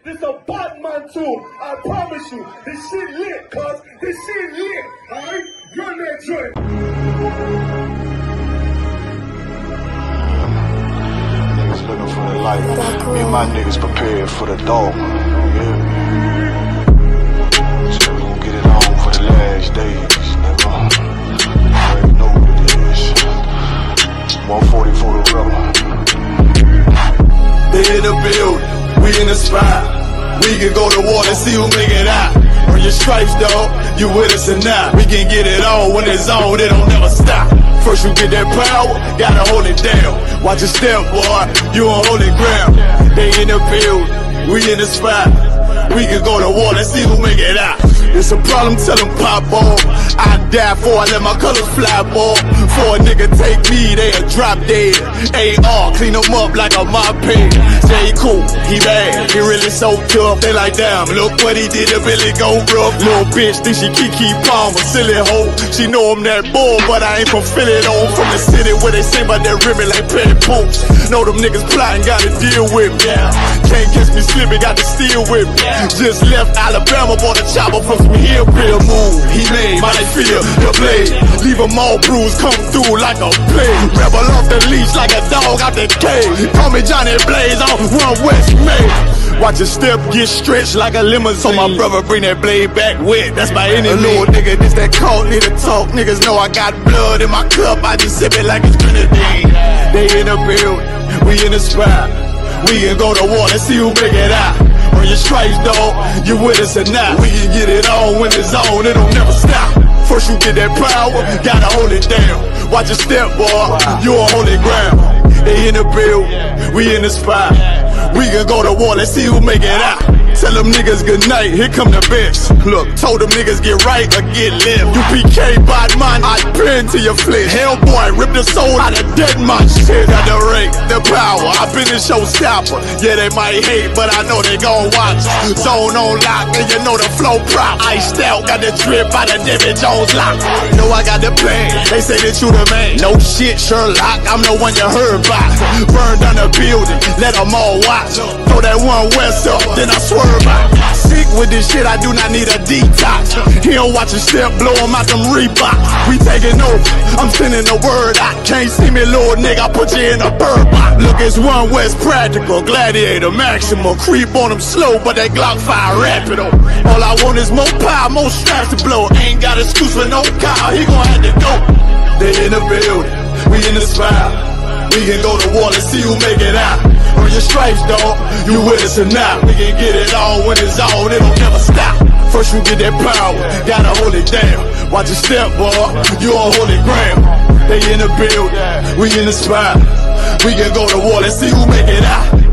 This a Batman tune. I promise you. This shit lit, cuz. This shit lit. Alright? Run that joint. Niggas looking for the light. Me and my niggas prepared for the dog. Yeah. So we gon' get it on for the last days, nigga. You already know what it is. 140 for the rubber. They in the building, we in the spot. We can go to war and see who make it out. Earn your stripes, dog, you with us or not. We can get it on when it's on, it don't never stop. First you get that power, gotta hold it down. Watch your step, boy, you on holy ground. They in the building, we in the spot. We can go to war, let's see who make it out. It's a problem, tell them pop off. I die for I let my colors fly, boy. For a nigga take me, they'll drop dead. AR, clean them up like a mop head. Say he cool, he bad, he really so tough. They like, damn, look what he did to Billy go rough. Little bitch think she Kiki Palmer, silly hoe. She know I'm that bull, but I ain't from Philly though. From the city where they say about that ribbon like petty poops. Know them niggas plotting, gotta deal with me. Can't catch me slipping, got to steal with me. Just left Alabama, bought a chopper from some hillbilly move. He made my feel the blade. Leave them all bruised, come through like a plague. Rebel off the leash like a dog out the cage. Call me Johnny Blaze on One West May. Watch your step get stretched like a limousine. So my brother bring that blade back wet, that's my enemy. A little nigga, this that cult, need to talk. Niggas know I got blood in my cup, I just sip it like it's grenadine. They in the building, we in the spot. We can go to war, let's see who make it out. Earn your stripes, dog, you with us or not. We can get it on when it's on, it don't never stop. First you get that power, gotta hold it down. Watch your step, boy, you on holy ground. They in the building, we in the spot. We can go to war, let's see who make it out. Tell them niggas good night, here come the best. Look, told them niggas get right or get left. U.P.K, bad man, I been to your flesh. Hellboy, rip the soul out of dead man shit. Got the rate, the power, I been the showstopper. Yeah, they might hate, but I know they gon' watch. Zone on lock, and you know the flow prop. Iced out, got the drip out of David Jones lock. Know I got the plan, they say that you the man. No shit, Sherlock, I'm the one you heard about. Burn down the building, let them all watch. Throw that One West up, then I swerve out. Sick with this shit, I do not need a detox. He don't watch a step, blow him out them Reeboks. We taking over, I'm sending the word out. Can't see me, little nigga, I put you in a bird box. Look, it's One West practical, gladiator, maximum. Creep on them slow, but that Glock fire rapid. All I want is more power, more straps to blow. Ain't got excuse for no car, he gon' have to go. They in the building, we in the spot. We can go to war, let's see who make it out. Earn your stripes, dog, you with us or not. We can get it on when it's on, it don't never stop. First you get that power, gotta hold it down. Watch your step, boy, you on holy ground. They in the building, we in the spot. We can go to war, let's see who make it out.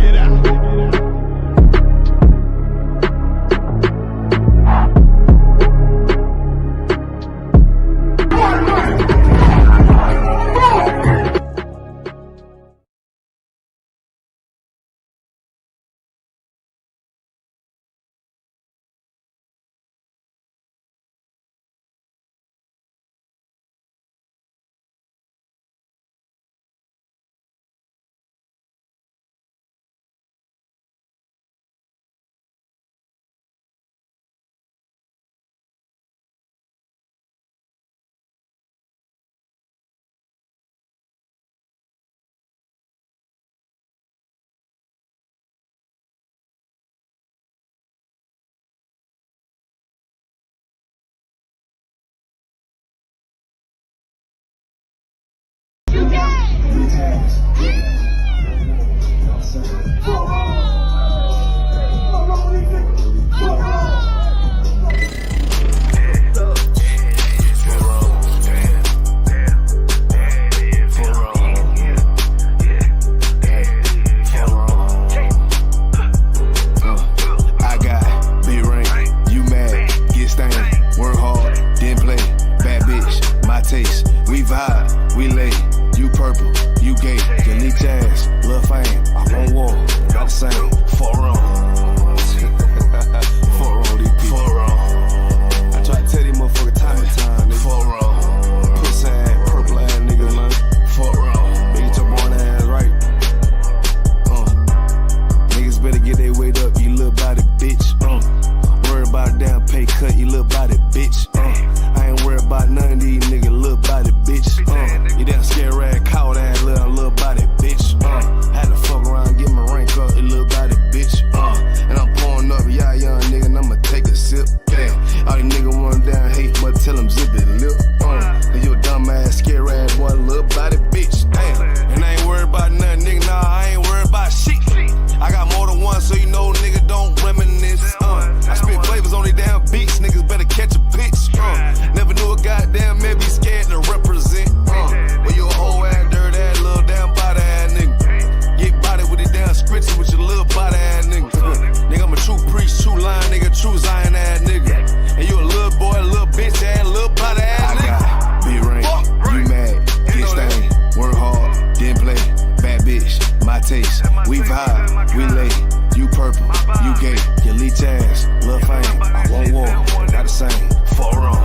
true Zion ass nigga. And you a little boy, a little bitch ass, little body ass nigga. I got big ring, you mad, get stained, work hard, didn't play, bad bitch, my taste. We vibe, we lay, you purple, you gay, you leech ass, lil' fame. I won't walk, not the same. Fuck wrong.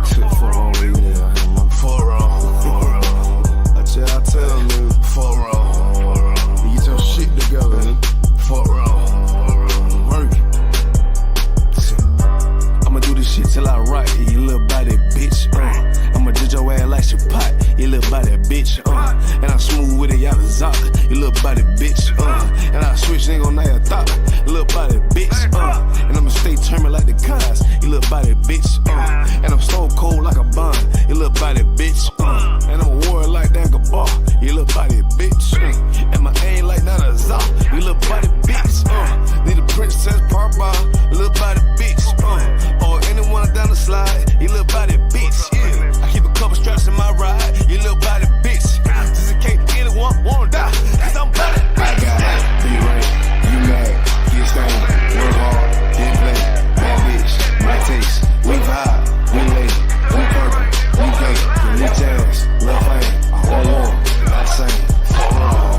Fuck wrong, nigga. Fuck wrong. I tell them, nigga, fuck wrong. You get your shit together, nigga. Fuck wrong. Work it. I'ma do this shit till I write, you little body bitch. I'ma judge your ass like your pot, you little body bitch. And I'm smooth with it, y'all the Zaka, you little body bitch. And I switch nigga on that thought, you little body bitch. And I'ma stay turning like the cars, you little body bitch. And I'm so cold like a bond, you little body bitch. And I'm a warrior like that bar, you little body bitch. And my aim like that a Zop, you little body bitch. Need a princess part bar, you little body bitch. Or anyone down the slide, you little body bitch. Yeah, I keep a couple straps in my ride, you little body bitch. Just in case anyone wanna die, cause I'm body bitch. I got big ring, you mad, get stained, work hard, didn't play, bad bitch, my taste. We vibe, we lay, we purple, we gay, you leech ass, lil' fame. I won't walk, not the same. Fuck wrong.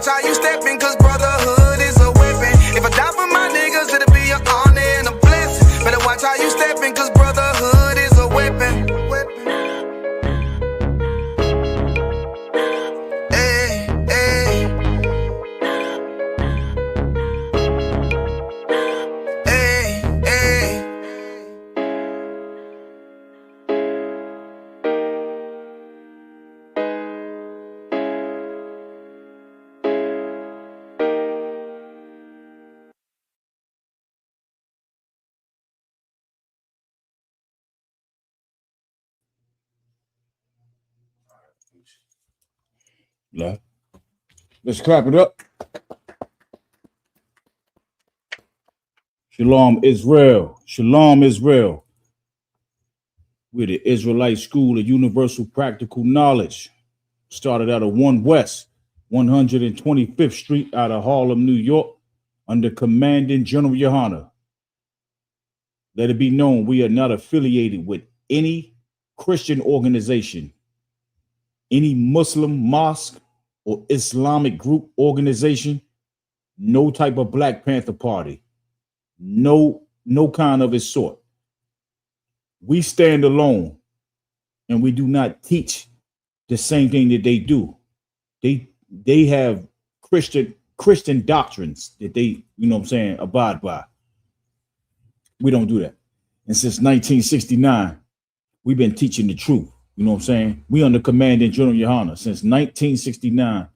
watch how you stepping, cause brotherhood is a weapon. If I die for my niggas, it'll be an honor and a blessing. Better watch how you stepping, cause brotherhood is a weapon. Hey, hey. Hey, hey. Let's clap it up. Shalom, Israel. Shalom, Israel. We're the Israelite School of Universal Practical Knowledge. Started out of 1 West, 125th Street out of Harlem, New York, under Commanding General Yahanna. Let it be known we are not affiliated with any Christian organization, any Muslim mosque or Islamic group organization, no type of Black Panther Party, no kind of its sort. We stand alone, and we do not teach the same thing that they do. They have Christian doctrines that they, abide by. We don't do that. And since 1969, we've been teaching the truth. You know what I'm saying? We under Commanding General Yahanna. Since 1969,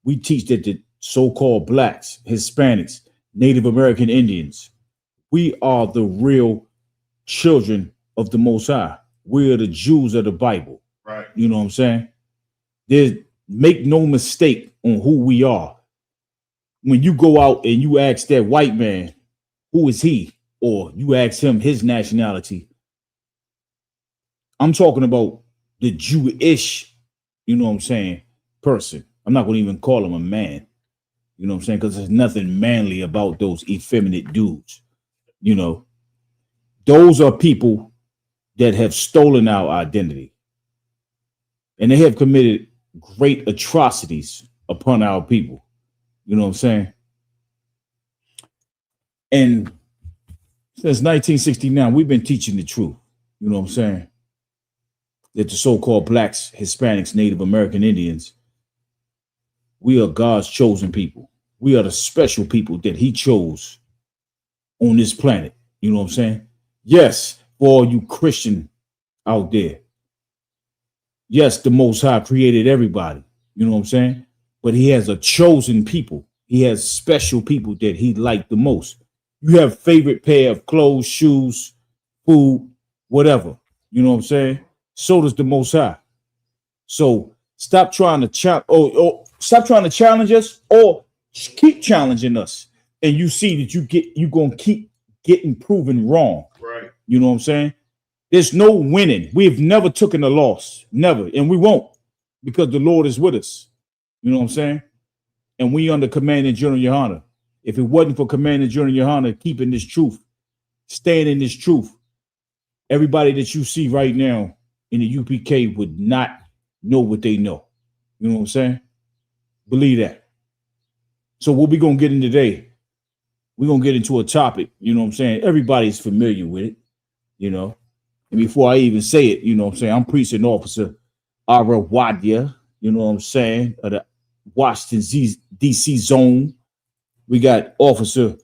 we teach that the so-called Blacks, Hispanics, Native American Indians, we are the real children of the Most High. We are the Jews of the Bible. Right. You know what I'm saying? Make no mistake on who we are. When you go out and you ask that white man, who is he? Or you ask him his nationality. I'm talking about the Jewish, person. I'm not going to even call him a man. You know what I'm saying? Because there's nothing manly about those effeminate dudes. Those are people that have stolen our identity. And they have committed great atrocities upon our people. You know what I'm saying? And since 1969, we've been teaching the truth. You know what I'm saying? That the so-called Blacks, Hispanics, Native American Indians, we are God's chosen people. We are the special people that he chose on this planet. You know what I'm saying? Yes, for all you Christian out there. Yes, the Most High created everybody. You know what I'm saying? But he has a chosen people. He has special people that he liked the most. You have favorite pair of clothes, shoes, food, whatever. You know what I'm saying? So does the Most High. So stop trying to challenge us, or keep challenging us, and you see that you're gonna keep getting proven wrong. Right. You know what I'm saying? There's no winning. We've never taken a loss, never, and we won't, because the Lord is with us. You know what I'm saying? And we under Commanding General Yahanna. If it wasn't for Commanding General Yahanna keeping this truth, staying in this truth, everybody that you see right now in the UPK would not know what they know. You know what I'm saying? Believe that. So what we're going to get in today, we're going to get into a topic, you know what I'm saying? Everybody's familiar with it, And before I even say it, you know what I'm saying? I'm Precinct Officer Ara Wadia, you know what I'm saying? Of the Washington, D.C. zone. We got Officer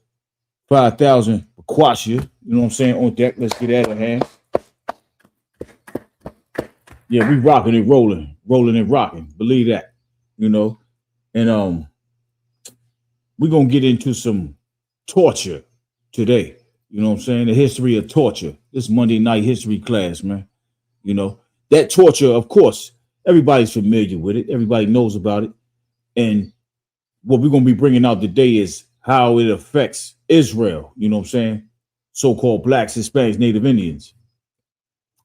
5000 Aquasia, you know what I'm saying, on deck. Let's get out of hand. Yeah, we rocking and rolling and rocking. Believe that, And we're gonna get into some torture today. You know what I'm saying? The history of torture. This Monday night history class, man. That torture, of course, everybody's familiar with it. Everybody knows about it. And what we're going to be bringing out today is how it affects Israel, you know what I'm saying? So-called Blacks, Hispanics, Native Indians.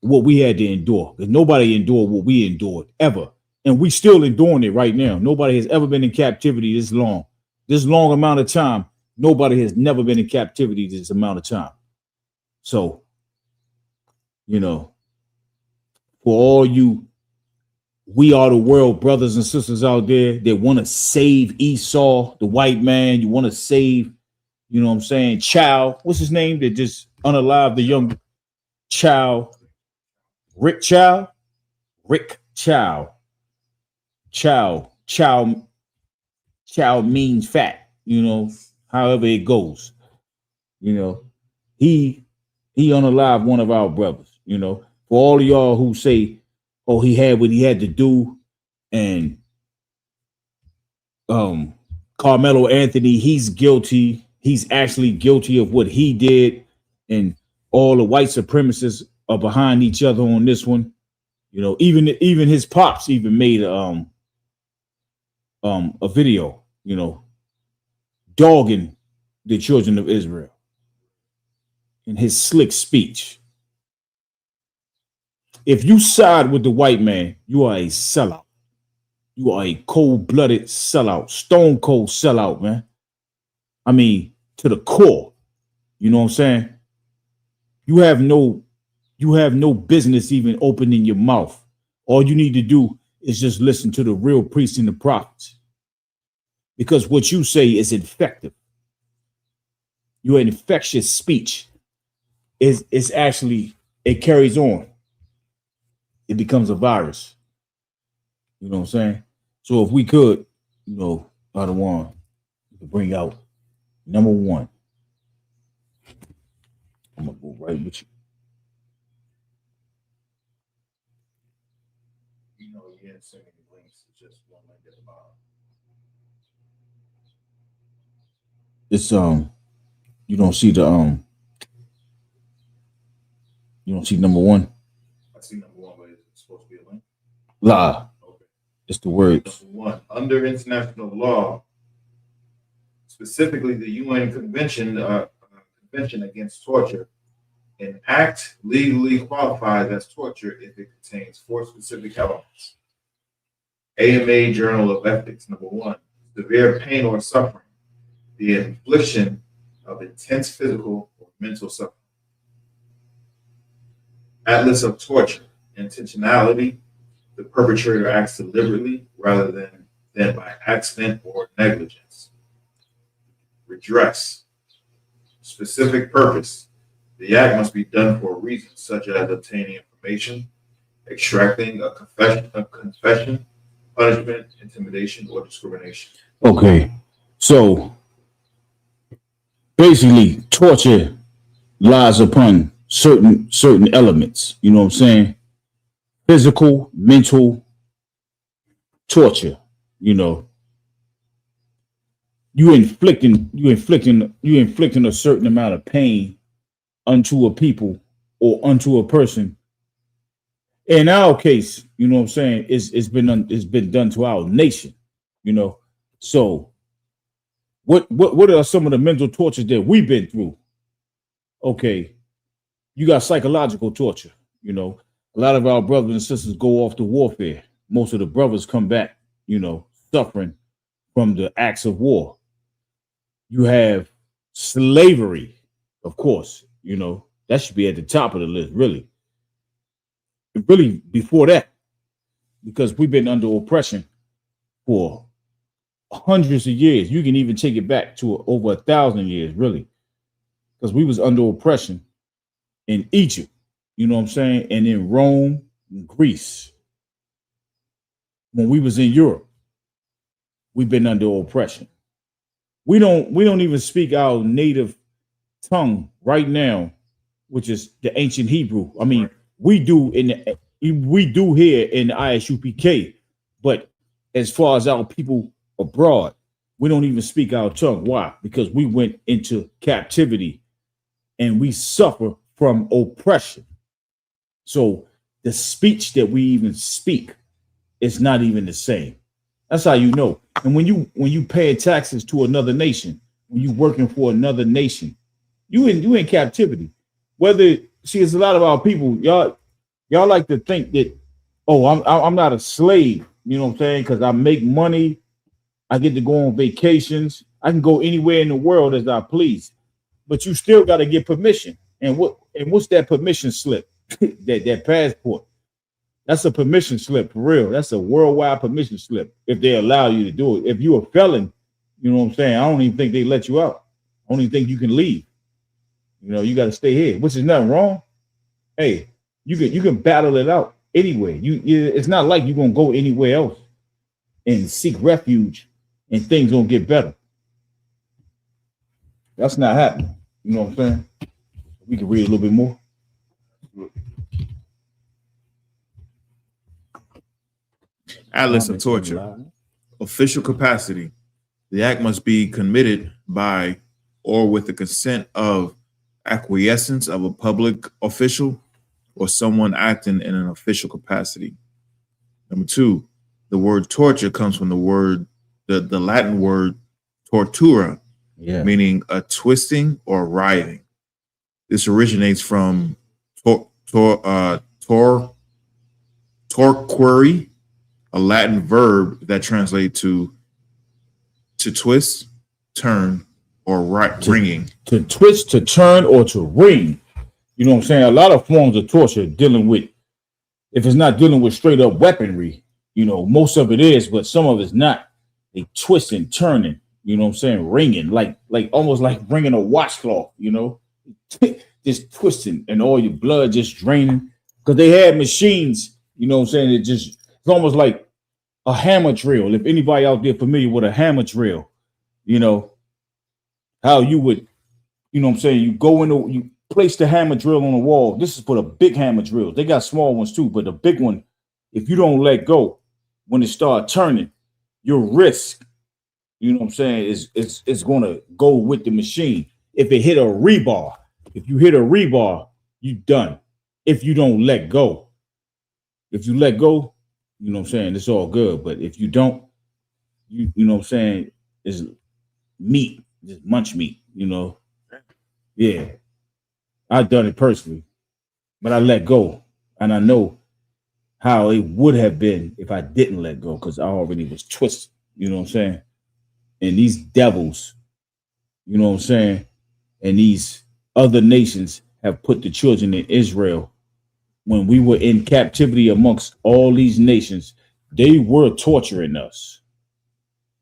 What we had to endure. Because nobody endured what we endured, ever. And we still enduring it right now. Nobody has ever been in captivity this long. This long amount of time, nobody has never been in captivity this amount of time. So, for all you we are the world, brothers and sisters out there that want to save Esau, the white man. You want to save, you know what I'm saying, child. What's his name that just unalived the young child? Rick Child? Rick Child. Child means fat, you know, however it goes. You know, he unalived one of our brothers, you know. For all of y'all who say, oh, he had what he had to do, and Carmelo Anthony, he's guilty. He's actually guilty of what he did, and all the white supremacists are behind each other on this one. You know, even his pops even made a video, you know, dogging the children of Israel in his slick speech. If you side with the white man, you are a sellout. You are a cold-blooded sellout, stone cold sellout, man. I mean, to the core. You know what I'm saying? You have no business even opening your mouth. All you need to do is just listen to the real priests and the prophets. Because what you say is infective. Your infectious speech is actually, it carries on. It becomes a virus. You know what I'm saying? So if we could, you know, out of one, we could bring out number one. I'm gonna go right with you. You know, you didn't send me the links. It's just one like that about. It's you don't see the you don't see number one. I see number one, but it's supposed to be a link. Lie. Okay. It's the words. Number one, under international law, specifically the UN Convention Against Torture, an act legally qualifies as torture if it contains four specific elements. AMA Journal of Ethics, number one, severe pain or suffering, the infliction of intense physical or mental suffering. Atlas of Torture, intentionality, the perpetrator acts deliberately rather than by accident or negligence. Redress, specific purpose, the act must be done for a reason, such as obtaining information, extracting a confession, punishment, intimidation, or discrimination. Okay, so basically, torture lies upon certain elements. You know what I'm saying? Physical, mental torture. You know, you inflicting a certain amount of pain unto a people or unto a person. In our case, you know what I'm saying, it's been done to our nation, you know. So what are some of the mental tortures that we've been through? Okay, you got psychological torture, you know. A lot of our brothers and sisters go off to warfare. Most of the brothers come back, you know, suffering from the acts of war. You have slavery, of course, you know, that should be at the top of the list, really. Really before that, because we've been under oppression for hundreds of years. You can even take it back to over 1,000 years, really, because we was under oppression in Egypt, you know what I'm saying, and in Rome, and Greece. When we was in Europe, we've been under oppression. We don't even speak our native tongue right now, which is the ancient Hebrew. I mean, we do here in the I.S.U.P.K, but as far as our people abroad, we don't even speak our tongue. Why? Because we went into captivity and we suffer from oppression. So the speech that we even speak is not even the same. That's how you know. And when you pay taxes to another nation, when you working for another nation, you in captivity. There's a lot of our people, y'all like to think that, oh, I'm not a slave, you know what I'm saying? Because I make money, I get to go on vacations, I can go anywhere in the world as I please. But you still got to get permission. And what's that permission slip? that passport. That's a permission slip for real. That's a worldwide permission slip if they allow you to do it. If you're a felon, you know what I'm saying? I don't even think they let you out. I don't even think you can leave. You know, you got to stay here, which is nothing wrong. Hey, you can battle it out anyway. It's not like you're gonna go anywhere else and seek refuge and things gonna get better. That's not happening. You know what I'm saying? We can read a little bit more. Atlas of torture. Official capacity. The act must be committed by or with the consent of acquiescence of a public official or someone acting in an official capacity. Number two, the word torture comes from the Latin word tortura, meaning a twisting or writhing. This originates from torquere, a Latin verb that translates to twist, turn, or wringing. To twist, to turn, or to wring. You know what I'm saying? A lot of forms of torture dealing with, if it's not dealing with straight up weaponry, you know, most of it is, but some of it's not. They twisting, turning, you know what I'm saying? Wringing, like almost like wringing a washcloth, you know, just twisting and all your blood just draining. Because they had machines, you know what I'm saying? It's almost like a hammer drill. If anybody out there familiar with a hammer drill, you know, how you would, you know what I'm saying? You place the hammer drill on the wall. This is for the big hammer drills. They got small ones too, but the big one, if you don't let go, when it starts turning, your wrist, you know what I'm saying, is going to go with the machine. If it hit a rebar, you done. If you don't let go. If you let go, you know what I'm saying, it's all good. But if you don't, you know what I'm saying, it's meat, just munch meat, you know. Yeah. I've done it personally, but I let go. And I know how it would have been if I didn't let go, because I already was twisted, you know what I'm saying? And these devils, you know what I'm saying, and these other nations have put the children in Israel. When we were in captivity amongst all these nations, they were torturing us.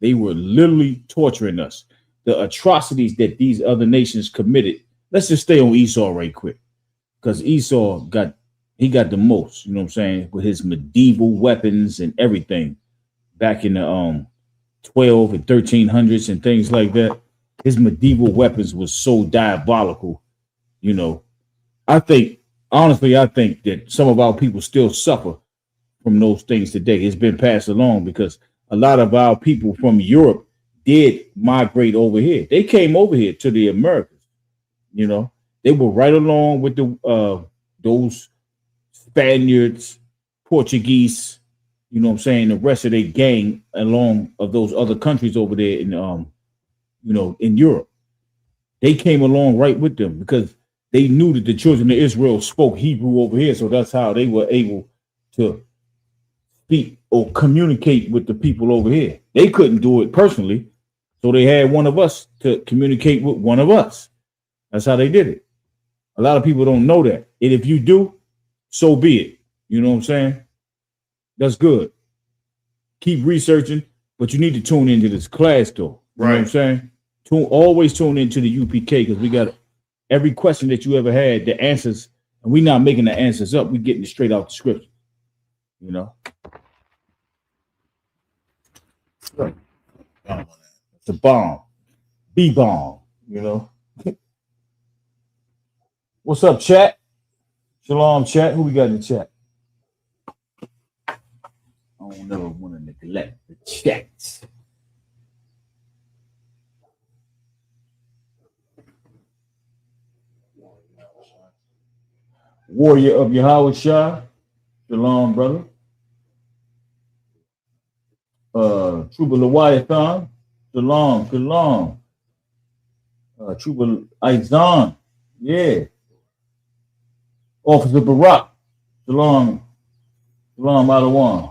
They were literally torturing us. The atrocities that these other nations committed. Let's just stay on Esau right quick, because Esau got the most, you know what I'm saying, with his medieval weapons and everything back in the 12 and 1300s and things like that. His medieval weapons was so diabolical, you know. Honestly, I think that some of our people still suffer from those things today. It's been passed along because a lot of our people from Europe did migrate over here. They came over here to the Americas, you know. They were right along with those Spaniards, Portuguese, you know what I'm saying, the rest of their gang along of those other countries over there in in Europe. They came along right with them because they knew that the children of Israel spoke Hebrew over here, so that's how they were able to speak or communicate with the people over here. They couldn't do it personally, so they had one of us to communicate with one of us. That's how they did it. A lot of people don't know that. And if you do, so be it. You know what I'm saying? That's good. Keep researching, but you need to tune into this class, though. You know what I'm saying? Always tune into the UPK, because we got every question that you ever had, the answers, and we're not making the answers up. We're getting it straight out the scripture. You know? It's a bomb. B-bomb, you know? What's up, chat? Shalom, chat. Who we got in the chat? I don't never want to neglect the chats. Warrior of Yahweh Shah. Shalom, brother. Trooper Leviathan. Shalom, shalom. Trooper Aizan. Yeah. Officer Barak. Shalom. Shalom, Adawan.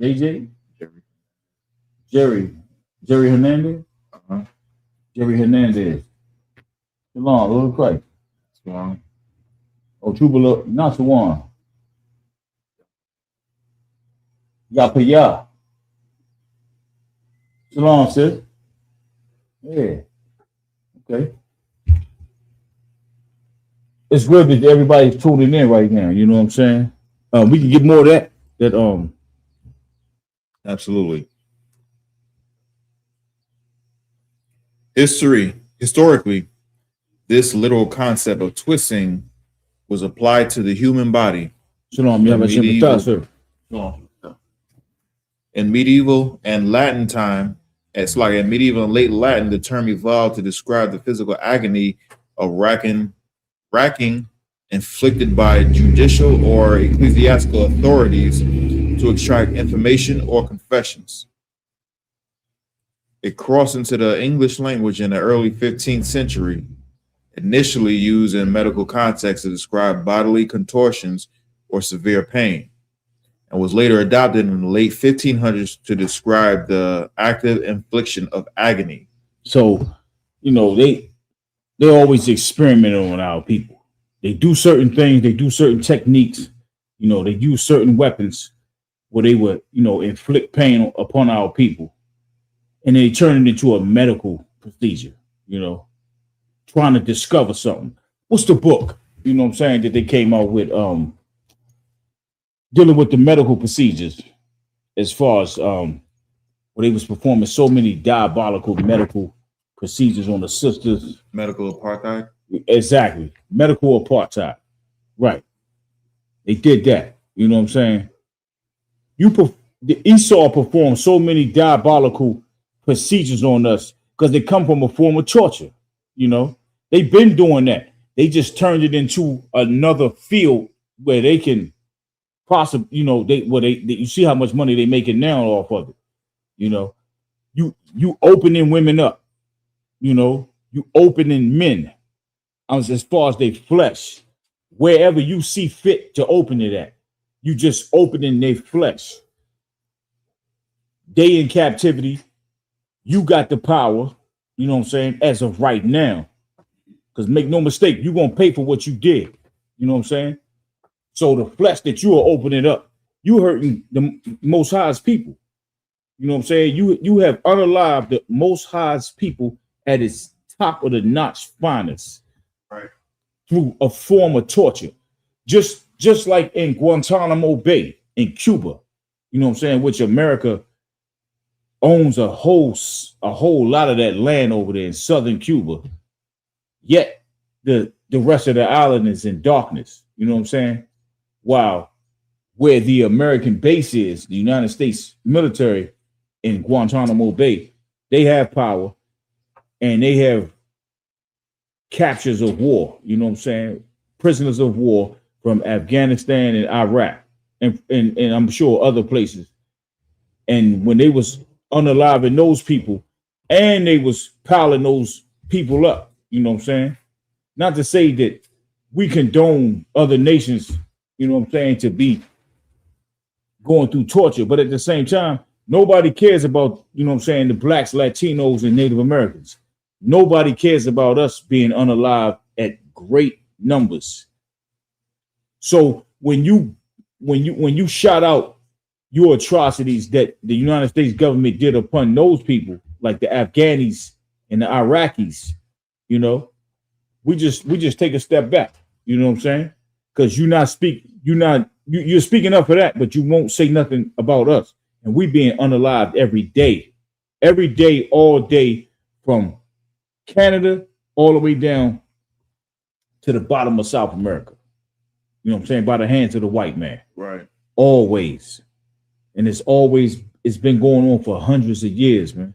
JJ? Jerry Hernandez? Jerry Hernandez. Shalom, Lord Christ. Shalom. Oh, Troubadour, not the one. Yapaya. Shalom, sis. Yeah. Okay. It's good that everybody's tuning in right now. You know what I'm saying? We can get more of that. Absolutely. Historically, this literal concept of twisting was applied to the human body Shalom, you have a sympathizer, sir. Shalom. In medieval and Latin time. It's like in medieval and late Latin, the term evolved to describe the physical agony of racking inflicted by judicial or ecclesiastical authorities to extract information or confessions. It crossed into the English language in the early 15th century, initially used in medical contexts to describe bodily contortions or severe pain, and was later adopted in the late 1500s to describe the active infliction of agony. So, you know, they always experiment on our people. They do certain things, they do certain techniques, you know, they use certain weapons where they would, you know, inflict pain upon our people. And they turn it into a medical procedure, you know, trying to discover something. What's the book, you know what I'm saying, that they came out with dealing with the medical procedures as far as where they was performing so many diabolical medical procedures on the sisters. Medical apartheid? Exactly. Medical apartheid. Right. They did that. You know what I'm saying? The Esau performed so many diabolical procedures on us because they come from a form of torture. You know, they've been doing that. They just turned it into another field where they can possibly, you know, you see how much money they making now off of it. You know, you opening women up, you know, you opening men as far as their flesh, wherever you see fit to open it at, you just opening their flesh. They in captivity, you got the power, you know what I'm saying, as of right now. Because make no mistake, you're going to pay for what you did. You know what I'm saying? So the flesh that you are opening up, you hurting the Most High's people. You know what I'm saying? You have unalived the Most High's people at its top of the notch finest, right, through a form of torture. Just like in Guantanamo Bay in Cuba, you know what I'm saying, which America owns a whole lot of that land over there in southern Cuba. Yet the rest of the island is in darkness. You know what I'm saying? While where the American base is, the United States military in Guantanamo Bay, they have power and they have captures of war, you know what I'm saying? Prisoners of war from Afghanistan and Iraq and I'm sure other places. And when they was unaliving those people and they was piling those people up, you know what I'm saying? Not to say that we condone other nations, you know what I'm saying, to be going through torture, but at the same time, nobody cares about, you know what I'm saying, the blacks, Latinos, and Native Americans. Nobody cares about us being unalive at great numbers. So when you shout out your atrocities that the United States government did upon those people, like the Afghanis and the Iraqis, you know, we just take a step back. You know what I'm saying? Because you're speaking up for that, but you won't say nothing about us. And we being unalived every day, all day, from Canada all the way down to the bottom of South America. You know what I'm saying? By the hands of the white man. Right. Always. And it's been going on for hundreds of years, man.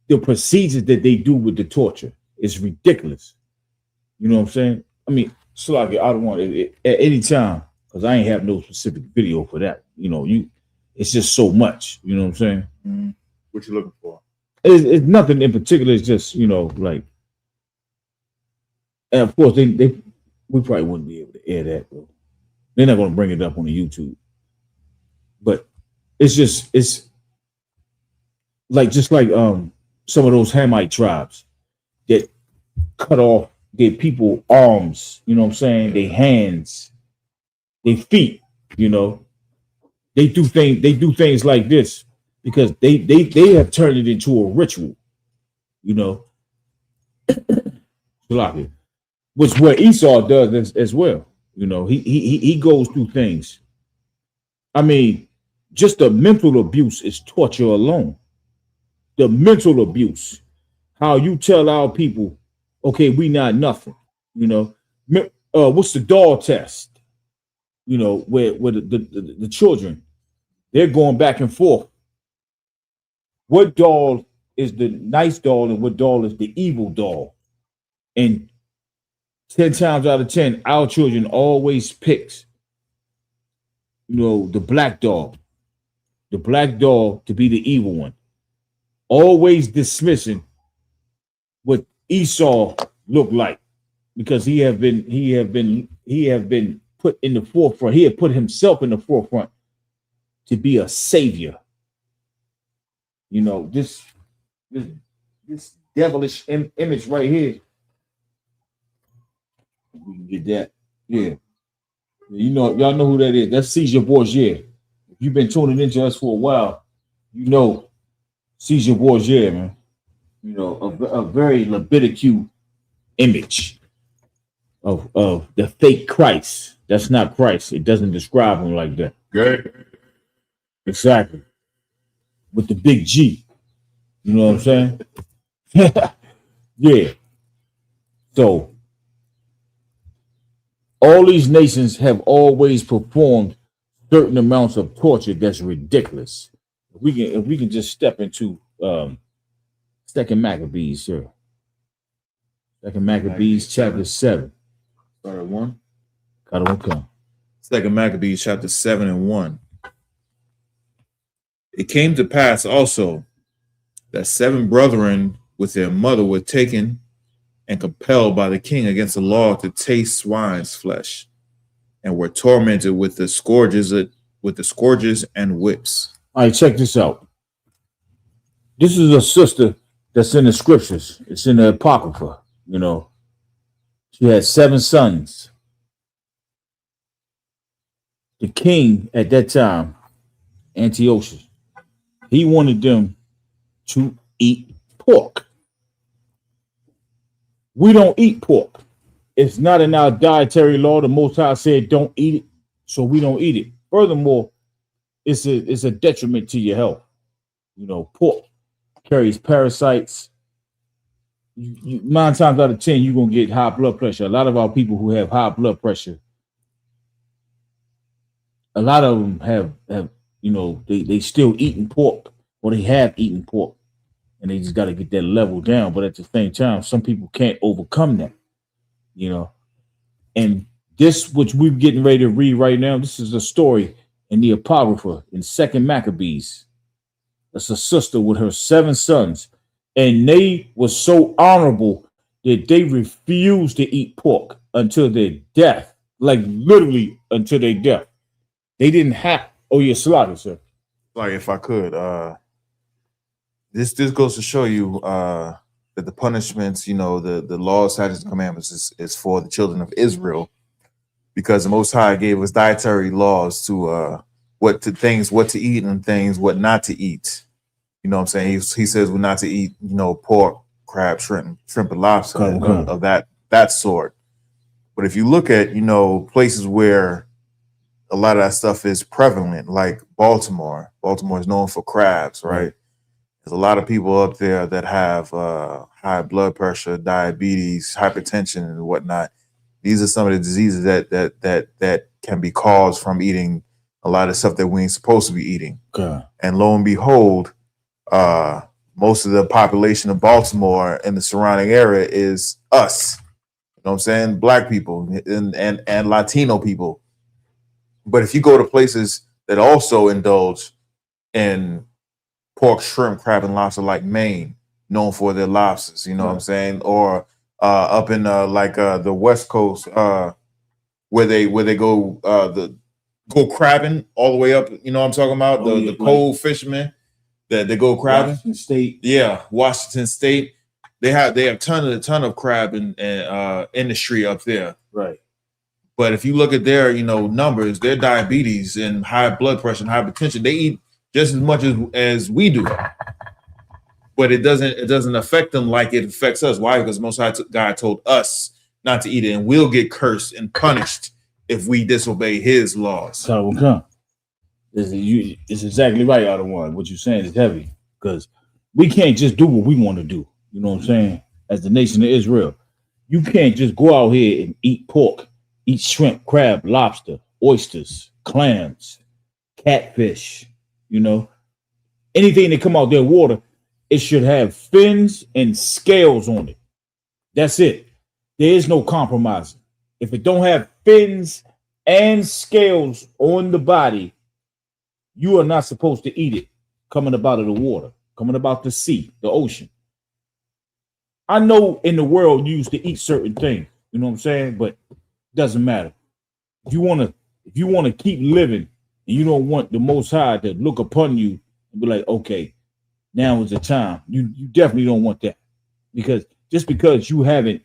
The procedures that they do with the torture is ridiculous. You know what I'm saying? I mean, Sluggy, I don't want it at any time, because I ain't have no specific video for that. You know, it's just so much. You know what I'm saying? Mm-hmm. What you looking for? It's nothing in particular. It's just, you know, like, and of course we probably wouldn't be able to air that, though. They're not going to bring it up on the YouTube. But it's like some of those Hamite tribes that cut off give people arms, you know what I'm saying? Their hands, their feet, you know. They do things like this because they have turned it into a ritual, you know. Which what Esau does as well. You know, he goes through things. I mean, just the mental abuse is torture alone. The mental abuse, how you tell our people, okay, we not nothing. You know, what's the doll test? You know, where the children they're going back and forth. What doll is the nice doll and what doll is the evil doll? And 10 times out of 10, our children always picks, you know, the black doll to be the evil one, always dismissing what Esau looked like because he have been put in the forefront. He had put himself in the forefront to be a savior. You know, this devilish image right here. We can get that. Yeah. You know, y'all know who that is. That's Caesar Borgia. If you've been tuning into us for a while, you know Caesar Borgia, man. You know, a very Leviticus image of the fake Christ. That's not Christ. It doesn't describe him like that. Good. Exactly. With the big G. You know what I'm saying? Yeah. So all these nations have always performed certain amounts of torture that's ridiculous. If we can just step into Second Maccabees, sir. Second Maccabees chapter 7. Start at 1. Come. Second Maccabees chapter 7 and 1. It came to pass also that 7 brethren with their mother were taken and compelled by the king against the law to taste swine's flesh, and were tormented with the scourges and whips. All right, check this out. This is a sister that's in the scriptures. It's in the Apocrypha. You know, she had 7 sons. The king at that time, Antiochus, he wanted them to eat pork. We don't eat pork. It's not in our dietary law. The Most High said don't eat it, so we don't eat it. Furthermore, it's a detriment to your health. You know, pork carries parasites. 9 times out of 10, you're gonna get high blood pressure. A lot of our people who have high blood pressure, a lot of them have you know, they still eating pork or they have eaten pork, and they just got to get that level down. But at the same time, some people can't overcome that. You know, and this, which we're getting ready to read right now, this is a story in the Apocrypha in Second Maccabees. That's a sister with her 7 sons, and they were so honorable that they refused to eat pork until their death, like literally until their death. They didn't have. Oh, yeah, Slaughter, sir. Like, if I could, this goes to show you that the punishments, you know, the laws, statutes, and commandments is for the children of Israel, because the Most High gave us dietary laws to what to eat and things what not to eat. You know what I'm saying? He says we're not to eat, you know, pork, crab, shrimp and lobster of that sort. But if you look at, you know, places where a lot of that stuff is prevalent, like Baltimore is known for crabs, right? There's a lot of people up there that have high blood pressure, diabetes, hypertension, and whatnot. These are some of the diseases that can be caused from eating a lot of stuff that we ain't supposed to be eating. Okay. And lo and behold, most of the population of Baltimore and the surrounding area is us. You know what I'm saying? Black people and Latino people. But if you go to places that also indulge in pork, shrimp, crab, and lobster, like Maine, known for their lobsters, you know what I'm saying? Or up in the West Coast, where they go go crabbing all the way up, you know what I'm talking about? The cold fishermen that they go crabbing. Washington State. Yeah, Washington State. They have a ton of crab and industry up there. Right. But if you look at their numbers, their diabetes and high blood pressure and hypertension, they eat just as much as we do. But it doesn't affect them like it affects us. Why? Because Most High God told us not to eat it, and we'll get cursed and punished if we disobey His laws. So will come. It's exactly right, out of one. What you're saying is heavy because we can't just do what we want to do. You know what I'm saying? As the nation of Israel, you can't just go out here and eat pork, eat shrimp, crab, lobster, oysters, clams, catfish. Anything that come out their water, it should have fins and scales on it. That's it. There is no compromising. If it don't have fins and scales on the body, you are not supposed to eat it coming up out of the water, coming about the sea, the ocean. I know in the world you used to eat certain things, you know what I'm saying? But it doesn't matter. If you want to keep living and you don't want the Most High to look upon you and be like, okay, now is the time. You definitely don't want that. Because just because you haven't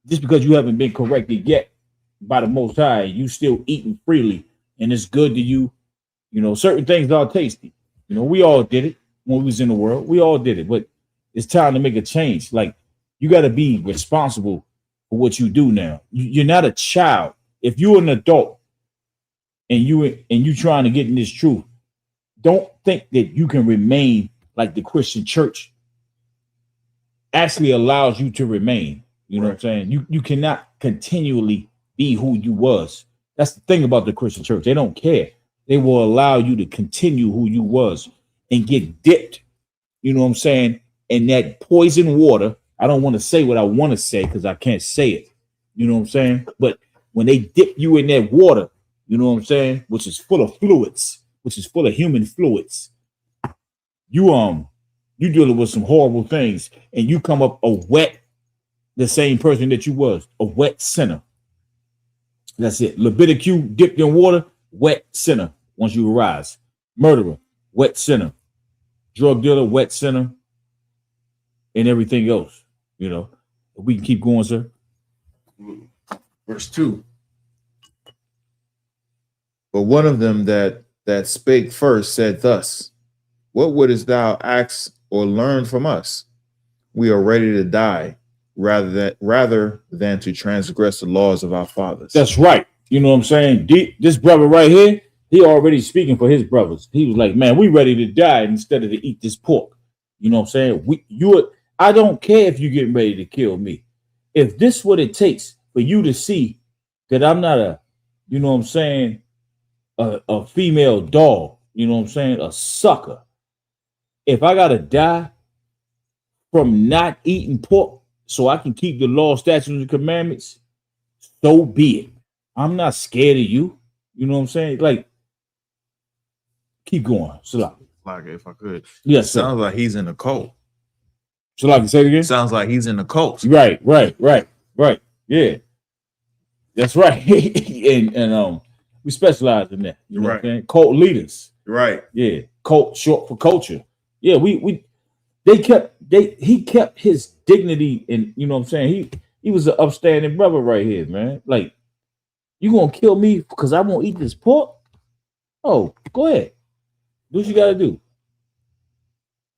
been corrected yet by the Most High, you still eating freely and it's good to you. Certain things are tasty. We all did it when we was in the world. We all did it, but it's time to make a change. Like, you got to be responsible for what you do now. You're not a child. If you're an adult and you trying to get in this truth, don't think that you can remain like the Christian church actually allows you to remain. You know what I'm saying? You cannot continually be who you was. That's the thing about the Christian church. They don't care. They will allow you to continue who you was and get dipped, you know what I'm saying, in that poison water. I don't want to say what I want to say because I can't say it. You know what I'm saying? But when they dip you in that water, you know what I'm saying, which is full of fluids, which is full of human fluids, you dealing with some horrible things, and you come up the same person that you was, a wet sinner. That's it. Leviticus dipped in water, wet sinner. Once you arise, murderer, wet sinner, drug dealer, wet sinner, and everything else. We can keep going, sir. Verse 2. But one of them that spake first said thus, what wouldest thou ask or learn from us? We are ready to die rather than to transgress the laws of our fathers. That's right. You know what I'm saying? This brother right here, he already speaking for his brothers. He was like, man, we ready to die instead of to eat this pork. You know what I'm saying? I don't care if you're getting ready to kill me. If this is what it takes for you to see that I'm not a female dog, a sucker. If I got to die from not eating pork so I can keep the law, statutes, and commandments, so be it. I'm not scared of you. You know what I'm saying? Like, keep going. Shalak. Like, if I could. Yes, sir. Sounds like he's in a cult. Shalak, say it again? Sounds like he's in a cult. Right. Yeah. That's right. and we specialize in that. You know what I'm saying? Cult leaders. Right. Yeah. Cult, short for culture. Yeah, he kept his dignity, and you know what I'm saying? He was an upstanding brother right here, man. Like, you gonna kill me because I won't eat this pork? Oh, go ahead. Do what you gotta do.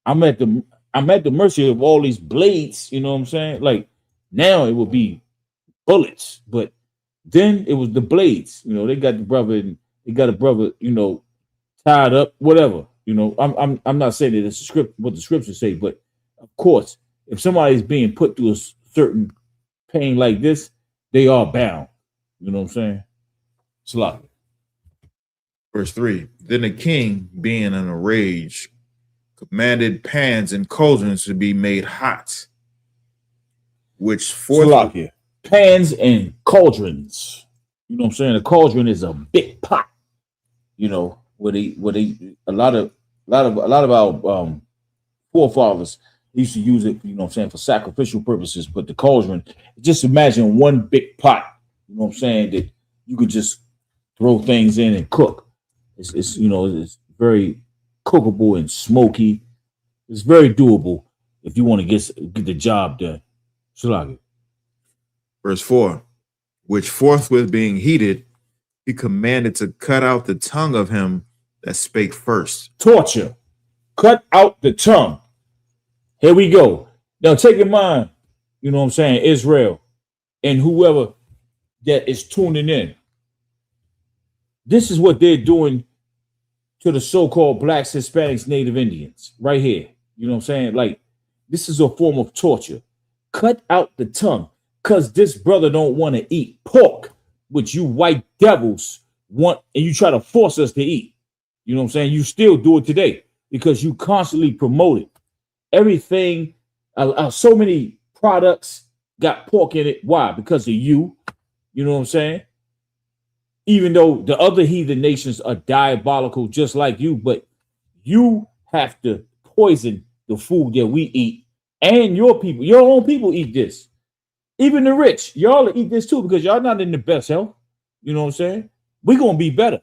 I'm at the mercy of all these blades, you know what I'm saying? Like, now it would be bullets, but then it was the blades. They got the brother and they got a brother, tied up, whatever. I'm not saying that it's what the scriptures say, but of course, if somebody's being put through a certain pain like this, they are bound. You know what I'm saying? Shalak. Verse 3. Then the king, being in a rage, commanded pans and cauldrons to be made hot, which Shalak. Pans and cauldrons. You know what I'm saying? A cauldron is a big pot. Where a lot of our forefathers used to use it, for sacrificial purposes. But the cauldron, just imagine one big pot, that you could just throw things in and cook. It's very cookable and smoky. It's very doable. if you want to get the job done. Shalagi. Verse 4, which forthwith being heated, he commanded to cut out the tongue of him that spake first. Torture. Cut out the tongue. Here we go. Now take in mind, you know what I'm saying, Israel and whoever that is tuning in. This is what they're doing to the so-called blacks, Hispanics, Native Indians right here. You know what I'm saying? Like, this is a form of torture. Cut out the tongue, because this brother don't want to eat pork, which you white devils want, and you try to force us to eat. You know what I'm saying? You still do it today because you constantly promote it. Everything, so many products got pork in it. Why? Because of you. You know what I'm saying? Even though the other heathen nations are diabolical just like you, but you have to poison the food that we eat, and your people, your own people eat this. Even the rich, y'all eat this too, because y'all not in the best health. You know what I'm saying? We're going to be better.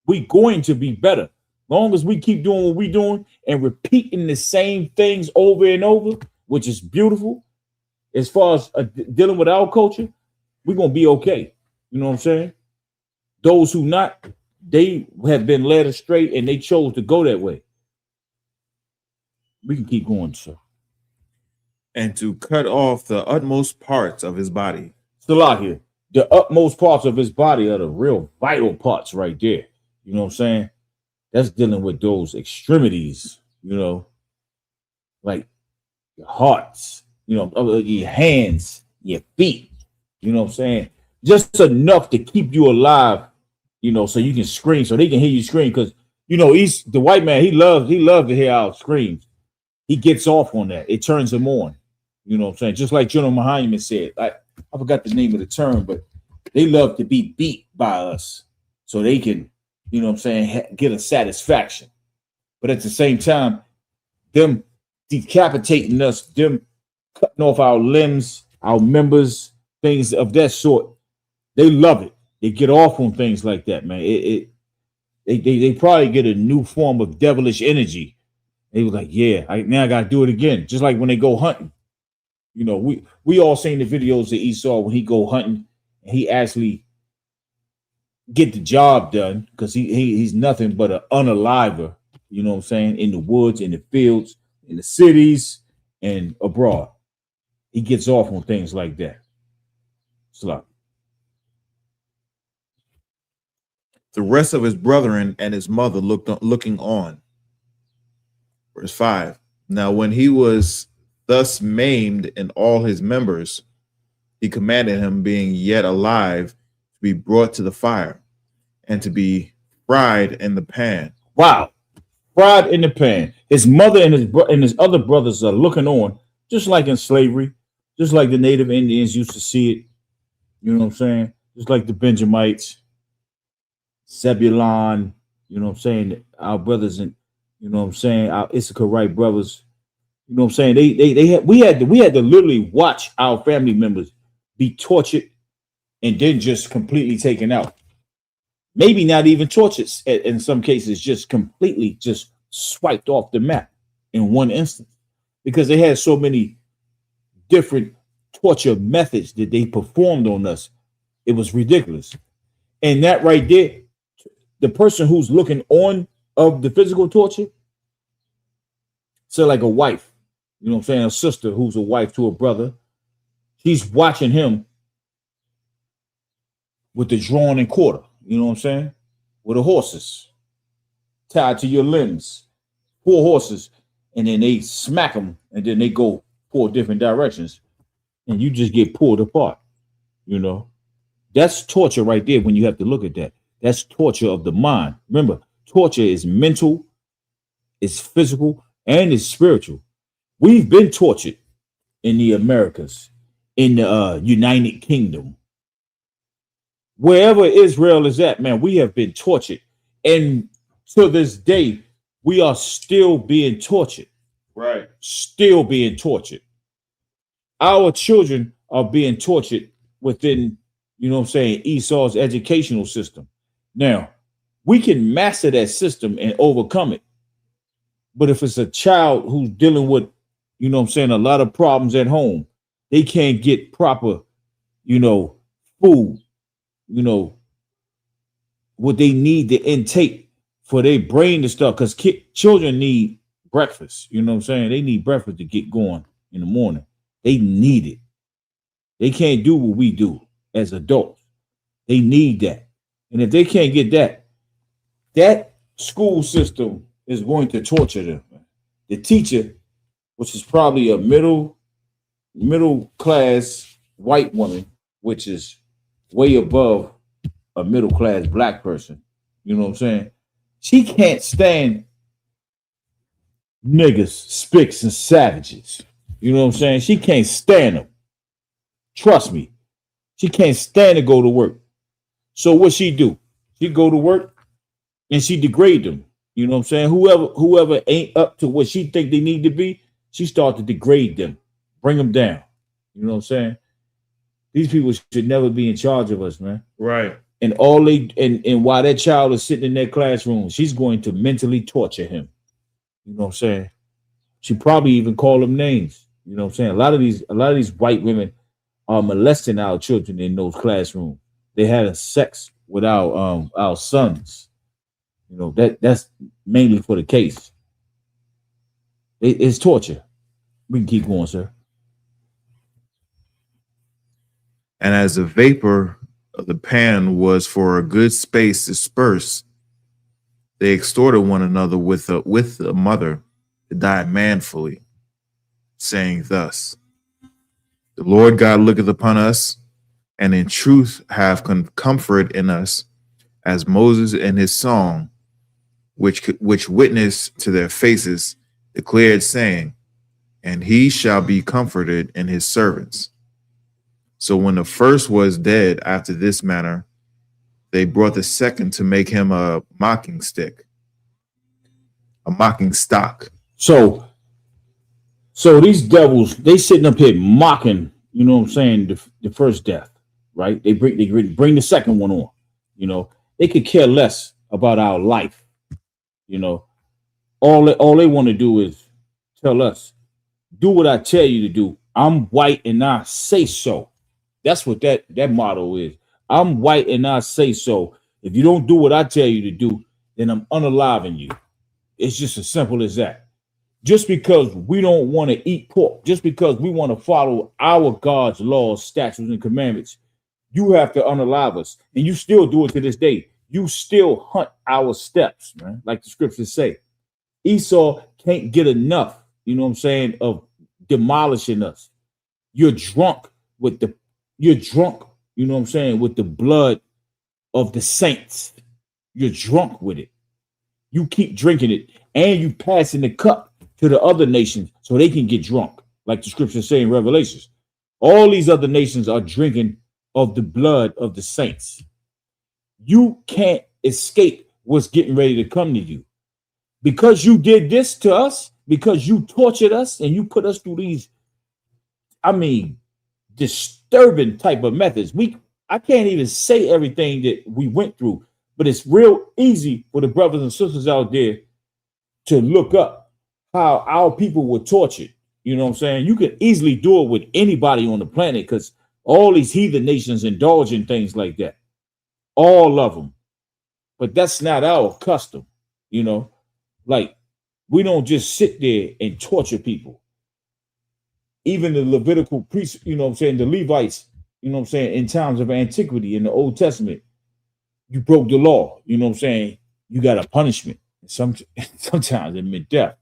We're going to be better. Long as we keep doing what we're doing and repeating the same things over and over, which is beautiful. As far as dealing with our culture, we're going to be okay. You know what I'm saying? Those who not, they have been led astray and they chose to go that way. We can keep going, sir. And to cut off the utmost parts of his body. Salakia, the utmost parts of his body are the real vital parts right there. You know what I'm saying? That's dealing with those extremities, you know, like your hearts, you know, your hands, your feet, you know what I'm saying? Just enough to keep you alive, you know, so you can scream, so they can hear you scream. Because, you know, the white man, he loves to hear our screams. He gets off on that. It turns him on. You know what I'm saying? Just like General Muhammad said, I forgot the name of the term, but they love to be beat by us so they can, you know what I'm saying, get a satisfaction. But at the same time, them decapitating us, them cutting off our limbs, our members, things of that sort, they love it. They get off on things like that, man. They probably get a new form of devilish energy. They were like, yeah, now I got to do it again. Just like when they go hunting. You know, we all seen the videos of Esau when he go hunting and he actually get the job done, because he's nothing but an unaliver, you know what I'm saying, in the woods, in the fields, in the cities, and abroad. He gets off on things like that. Slap. The rest of his brethren and his mother looking on. Verse 5. Now when he was thus maimed in all his members, he commanded him, being yet alive, to be brought to the fire and to be fried in the pan. Wow. Fried in the pan. His mother and his other brothers are looking on, just like in slavery, just like the Native Indians used to see it. You know what I'm saying? Just like the Benjamites, Zebulon, you know what I'm saying? Our brothers, and you know what I'm saying, our Issachar brothers. You know what I'm saying? We had to literally watch our family members be tortured and then just completely taken out. Maybe not even tortured in some cases, just completely just swiped off the map in one instance, because they had so many different torture methods that they performed on us. It was ridiculous. And that right there, the person who's looking on of the physical torture, so like a wife, you know what I'm saying, a sister who's a wife to a brother, she's watching him with the drawn and quarter, you know what I'm saying, with the horses tied to your limbs, 4 horses, and then they smack them, and then they go 4 different directions, and you just get pulled apart, you know. That's torture right there when you have to look at that. That's torture of the mind. Remember, torture is mental, it's physical, and it's spiritual. We've been tortured in the Americas, in the United Kingdom. Wherever Israel is at, man, we have been tortured. And to this day, we are still being tortured. Right. Still being tortured. Our children are being tortured within, you know what I'm saying, Esau's educational system. Now, we can master that system and overcome it. But if it's a child who's dealing with You know what I'm saying? A lot of problems at home. They can't get proper, food, what they need to intake for their brain and stuff. Because children need breakfast. You know what I'm saying? They need breakfast to get going in the morning. They need it. They can't do what we do as adults. They need that. And if they can't get that, that school system is going to torture them. The teacher, which is probably a middle class white woman, which is way above a middle class black person. You know what I'm saying? She can't stand niggas, spicks, and savages. You know what I'm saying? She can't stand them. Trust me. She can't stand to go to work. So what she do? She go to work and she degrade them. You know what I'm saying? Whoever ain't up to what she think they need to be, she start to degrade them, bring them down. You know what I'm saying? These people should never be in charge of us, man. Right. And while that child is sitting in that classroom, she's going to mentally torture him. You know what I'm saying? She probably even call them names. You know what I'm saying? A lot of these white women are molesting our children in those classrooms. They having sex with our sons. You know, that's mainly for the case. It's torture. We can keep going, sir. And as the vapor of the pan was for a good space dispersed, they extorted one another with a mother to die manfully, saying thus, the Lord God looketh upon us, and in truth have comfort in us, as Moses in his song, which witnessed to their faces, declared, saying, and he shall be comforted in his servants. So when the first was dead after this manner, they brought the second to make him a mocking stick, a mocking stock. So these devils, they sitting up here mocking, you know what I'm saying, the first death, right? They bring the second one on. You know, they could care less about our life. You know, all they want to do is tell us, do what I tell you to do. I'm white and I say so. That's what that motto is. I'm white and I say so. If you don't do what I tell you to do, then I'm unaliving you. It's just as simple as that. Just because we don't want to eat pork, just because we want to follow our God's laws, statutes, and commandments, you have to unalive us. And you still do it to this day. You still hunt our steps, man, like the scriptures say. Esau can't get enough, you know what I'm saying, of demolishing us. You're drunk, you know what I'm saying, with the blood of the saints. You're drunk with it. You keep drinking it, and you passing the cup to the other nations so they can get drunk, like the scriptures say in Revelations. All these other nations are drinking of the blood of the saints. You can't escape what's getting ready to come to you. Because you did this to us, because you tortured us and you put us through these, disturbing type of methods. I can't even say everything that we went through, but it's real easy for the brothers and sisters out there to look up how our people were tortured. You know what I'm saying? You can easily do it with anybody on the planet because all these heathen nations indulge in things like that. All of them. But that's not our custom, you know? Like, we don't just sit there and torture people. Even the Levitical priests, you know what I'm saying, the Levites, you know what I'm saying, in times of antiquity in the Old Testament, you broke the law, you know what I'm saying? You got a punishment. Sometimes it meant death.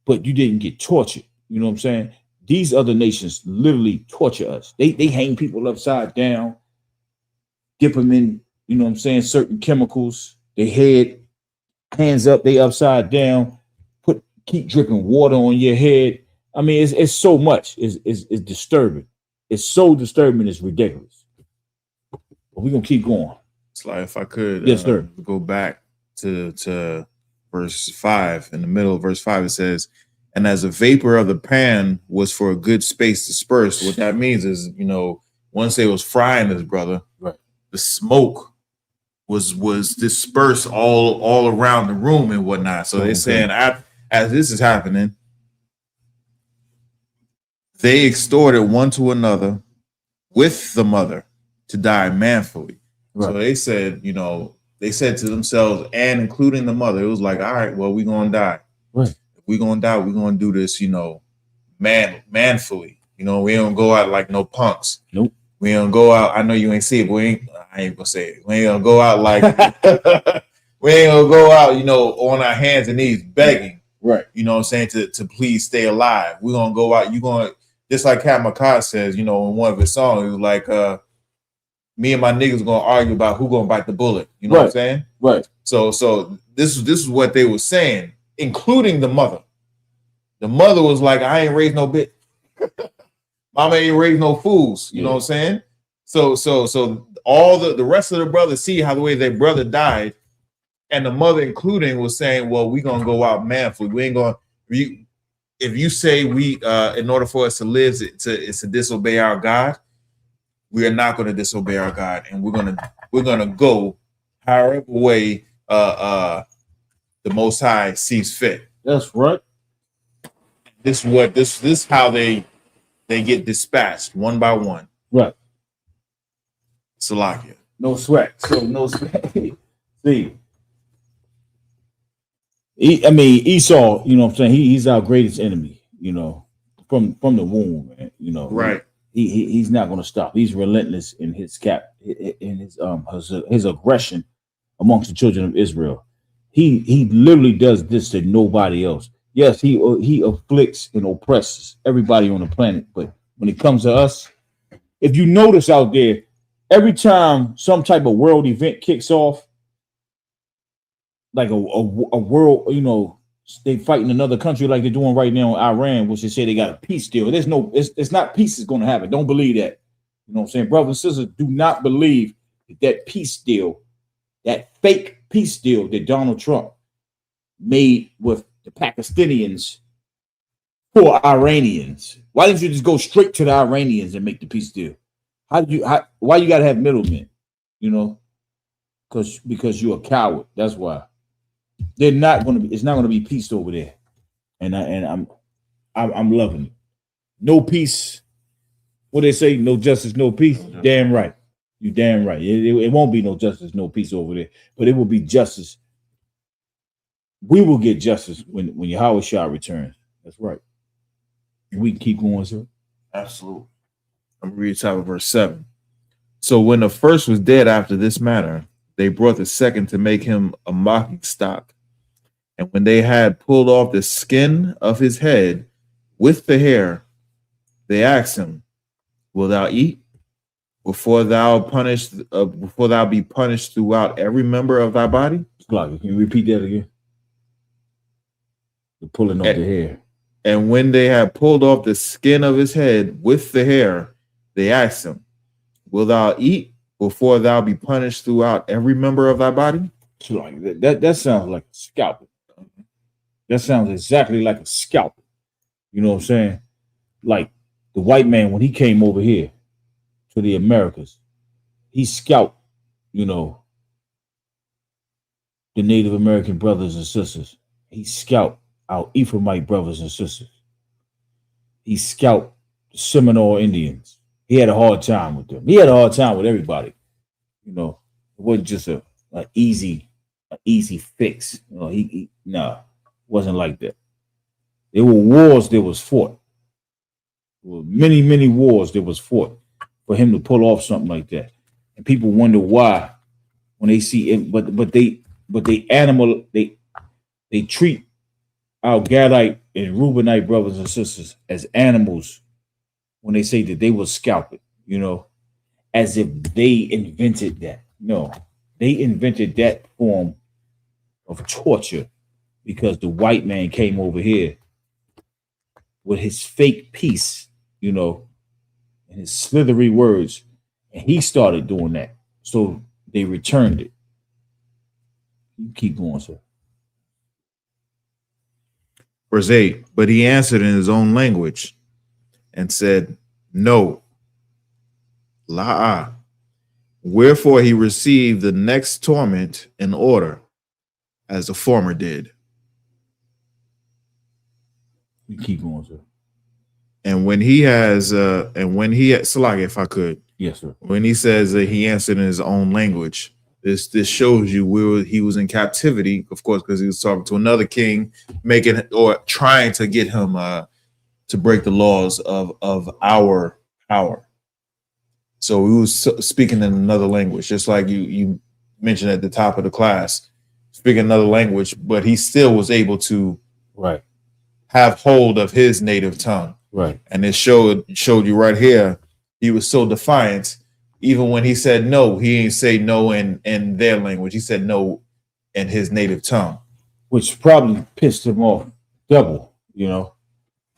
But you didn't get tortured, you know what I'm saying? These other nations literally torture us. They hang people upside down, dip them in, you know what I'm saying, certain chemicals, their head, hands up, they upside down, keep dripping water on your head. I mean, it's so much. It's disturbing. It's so disturbing, it's ridiculous. But we're going to keep going. It's like, if I could, yes, sir. Go back to verse 5. In the middle of verse 5, it says, and as the vapor of the pan was for a good space dispersed. What that means is, you know, once they was frying this brother, right, the smoke was dispersed all around the room and whatnot. So they're saying, as this is happening, They extorted one to another with the mother to die manfully. Right. So they said, they said to themselves, and including the mother, it was like, all right, well, we're gonna die. Right. If we're gonna die, we're gonna do this, manfully. We don't go out like no punks. Nope. We don't go out. I know you ain't see it, but I ain't gonna say it. We ain't gonna go out like we ain't gonna go out, on our hands and knees begging. Right. You know what I'm saying? To please stay alive. We're gonna go out. You're gonna, just like Cat McCall says, in one of his songs, it was like me and my niggas gonna argue about who gonna bite the bullet. You know what I'm saying? Right. So this is what they were saying, including the mother. The mother was like, I ain't raised no bitch. Mama ain't raised no fools. You know what I'm saying? So all the rest of the brothers see how the way their brother died, and the mother including was saying, well, we gonna go out manfully. We ain't gonna, if you say we in order for us to live it's to disobey our God, we are not gonna disobey our God, and we're gonna go however way the Most High sees fit. That's right. This is how they get dispatched one by one. Right. Salakia. No sweat. So no sweat. See, Esau, you know what I'm saying? He's our greatest enemy, from the womb, man. Right. He's not gonna stop. He's relentless in his his aggression amongst the children of Israel. He literally does this to nobody else. Yes, he afflicts and oppresses everybody on the planet, but when it comes to us, if you notice out there, every time some type of world event kicks off, like a world, they fighting another country like they're doing right now in Iran, which they say they got a peace deal. It's not peace is going to happen. Don't believe that. You know what I'm saying? Brothers and sisters, do not believe that peace deal, that fake peace deal that Donald Trump made with the Pakistanians for Iranians. Why didn't you just go straight to the Iranians and make the peace deal? Why you got to have middlemen? Because you're a coward. That's why. It's not going to be peace over there. And I'm loving it. No peace. What they say, no justice, no peace. Damn right. You damn right. It won't be no justice, no peace over there, but it will be justice. We will get justice when Yahweh Shah returns. That's right. And we can keep going, sir. Absolutely. I'm going to read top of verse 7. So when the first was dead after this manner, they brought the second to make him a mocking stock. And when they had pulled off the skin of his head with the hair, they asked him, will thou eat before thou be punished throughout every member of thy body? Can you repeat that again? The pulling off the hair. And when they had pulled off the skin of his head with the hair, they asked him, will thou eat before thou be punished throughout every member of thy body? That sounds like a scalpel. That sounds exactly like a scalpel. You know what I'm saying? Like the white man, when he came over here to the Americas, he scalped, the Native American brothers and sisters. He scalped our Ephraimite brothers and sisters. He scalped the Seminole Indians. He had a hard time with them. He had a hard time with everybody. It wasn't just an easy fix. It wasn't like that. There were wars that was fought. There were many, many wars that was fought for him to pull off something like that. And people wonder why when they see it, but they treat our Gadite and Reubenite brothers and sisters as animals when they say that they will scalp it, as if they invented that. No, they invented that form of torture because the white man came over here with his fake peace, and his slithery words, and he started doing that. So they returned it. You keep going, sir. Verse 8, but he answered in his own language and said, no, la'ah. Wherefore he received the next torment in order, as the former did. You keep going, sir. And when he has, Salaki, if I could, Yes, sir. when he says that he answered in his own language, this shows you where he was in captivity, of course, because he was talking to another king, making or trying to get him to break the laws of our power. So he was speaking in another language, just like you mentioned at the top of the class, speaking another language, but he still was able to have hold of his native tongue. Right. And it showed you right here, he was so defiant. Even when he said no, he didn't say no in their language. He said no in his native tongue. Which probably pissed him off double, you know.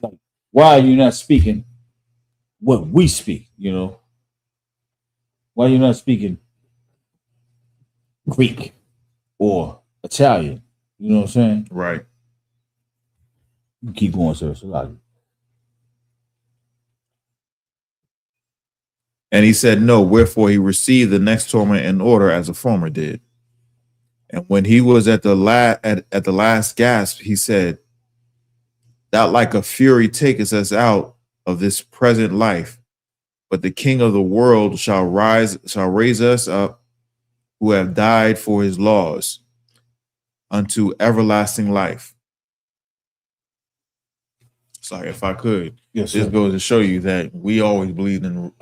Like, why are you not speaking what we speak, you know? Why are you not speaking Greek or Italian? You know what I'm saying? Right. Keep going, sir. It's a lot. And he said no, wherefore he received the next torment in order as the former did. And when he was at the last gasp, he said, "Thou like a fury takest us out of this present life, but the King of the world shall raise us up, who have died for his laws, unto everlasting life." Sorry, if I could, yes, this sir. goes to show you that we always believed in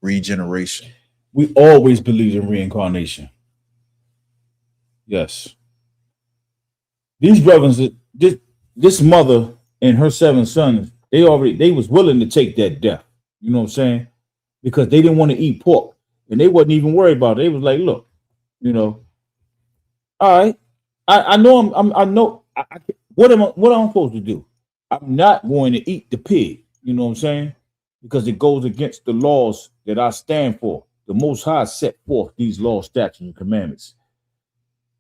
regeneration. We always believed in reincarnation. Yes. These brothers, this mother and her 7 sons, they was willing to take that death. You know what I'm saying? Because they didn't want to eat pork, and they wasn't even worried about it. They was like, look, you know, all right, I know I know what am I supposed to do? I'm not going to eat the pig. You know what I'm saying? Because it goes against the laws that I stand for. The Most High set forth these laws, statutes, and commandments.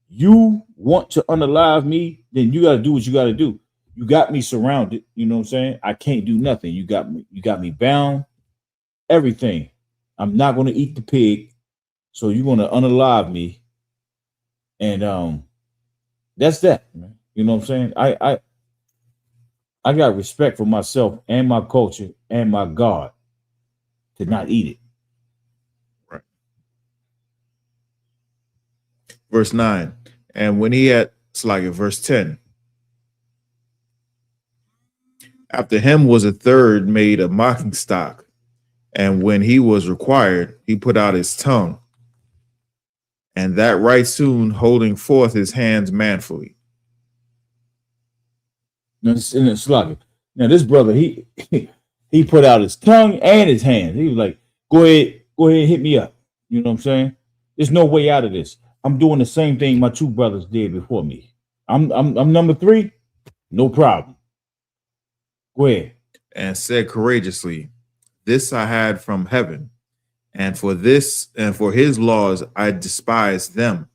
You want to unalive me, then you got to do what you got to do. You got me surrounded. You know what I'm saying? I can't do nothing. You got me bound. Everything. I'm not going to eat the pig. So you're going to unalive me. And that's that, man. You know what I'm saying? I got respect for myself and my culture and my God to not eat it. Right. Verse 9. And when he had, it's like verse 10. After him was a third made a mocking stock. And when he was required, he put out his tongue. And that right soon holding forth his hands manfully. Now this brother, he put out his tongue and his hands. He was like, go ahead and hit me up. You know what I'm saying? There's no way out of this. I'm doing the same thing my 2 brothers did before me. I'm number 3. No problem. Go ahead. And said courageously, "This I had from heaven, and for his laws I despised them,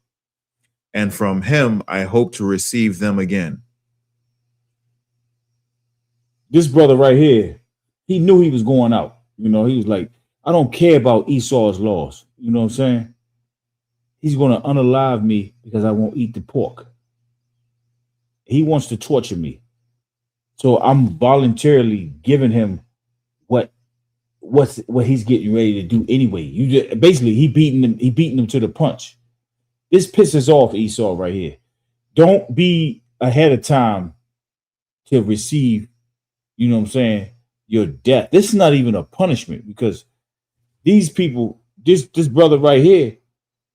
and from him I hope to receive them again." This brother right here, he knew he was going out. You know, he was like, I don't care about Esau's laws. You know what I'm saying? He's going to unalive me because I won't eat the pork. He wants to torture me. So I'm voluntarily giving him what he's getting ready to do anyway. Basically he beating him to the punch. This pisses off Esau right here. Don't be ahead of time to receive, you know what I'm saying, your death. This is not even a punishment because these people, this brother right here,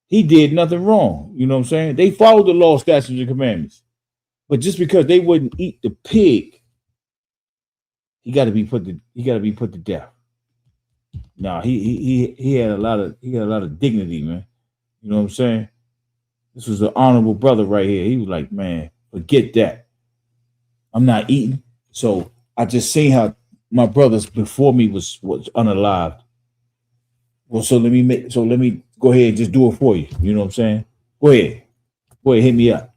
he did nothing wrong. You know what I'm saying? They followed the law, statutes, and commandments. But just because they wouldn't eat the pig, he got to be put to death. Nah, he had a lot of dignity, man. You know what I'm saying? This was an honorable brother right here. He was like, man, forget that. I'm not eating. So I just seen how my brothers before me was unalived. Well, so let me go ahead and just do it for you. You know what I'm saying? Go ahead, hit me up.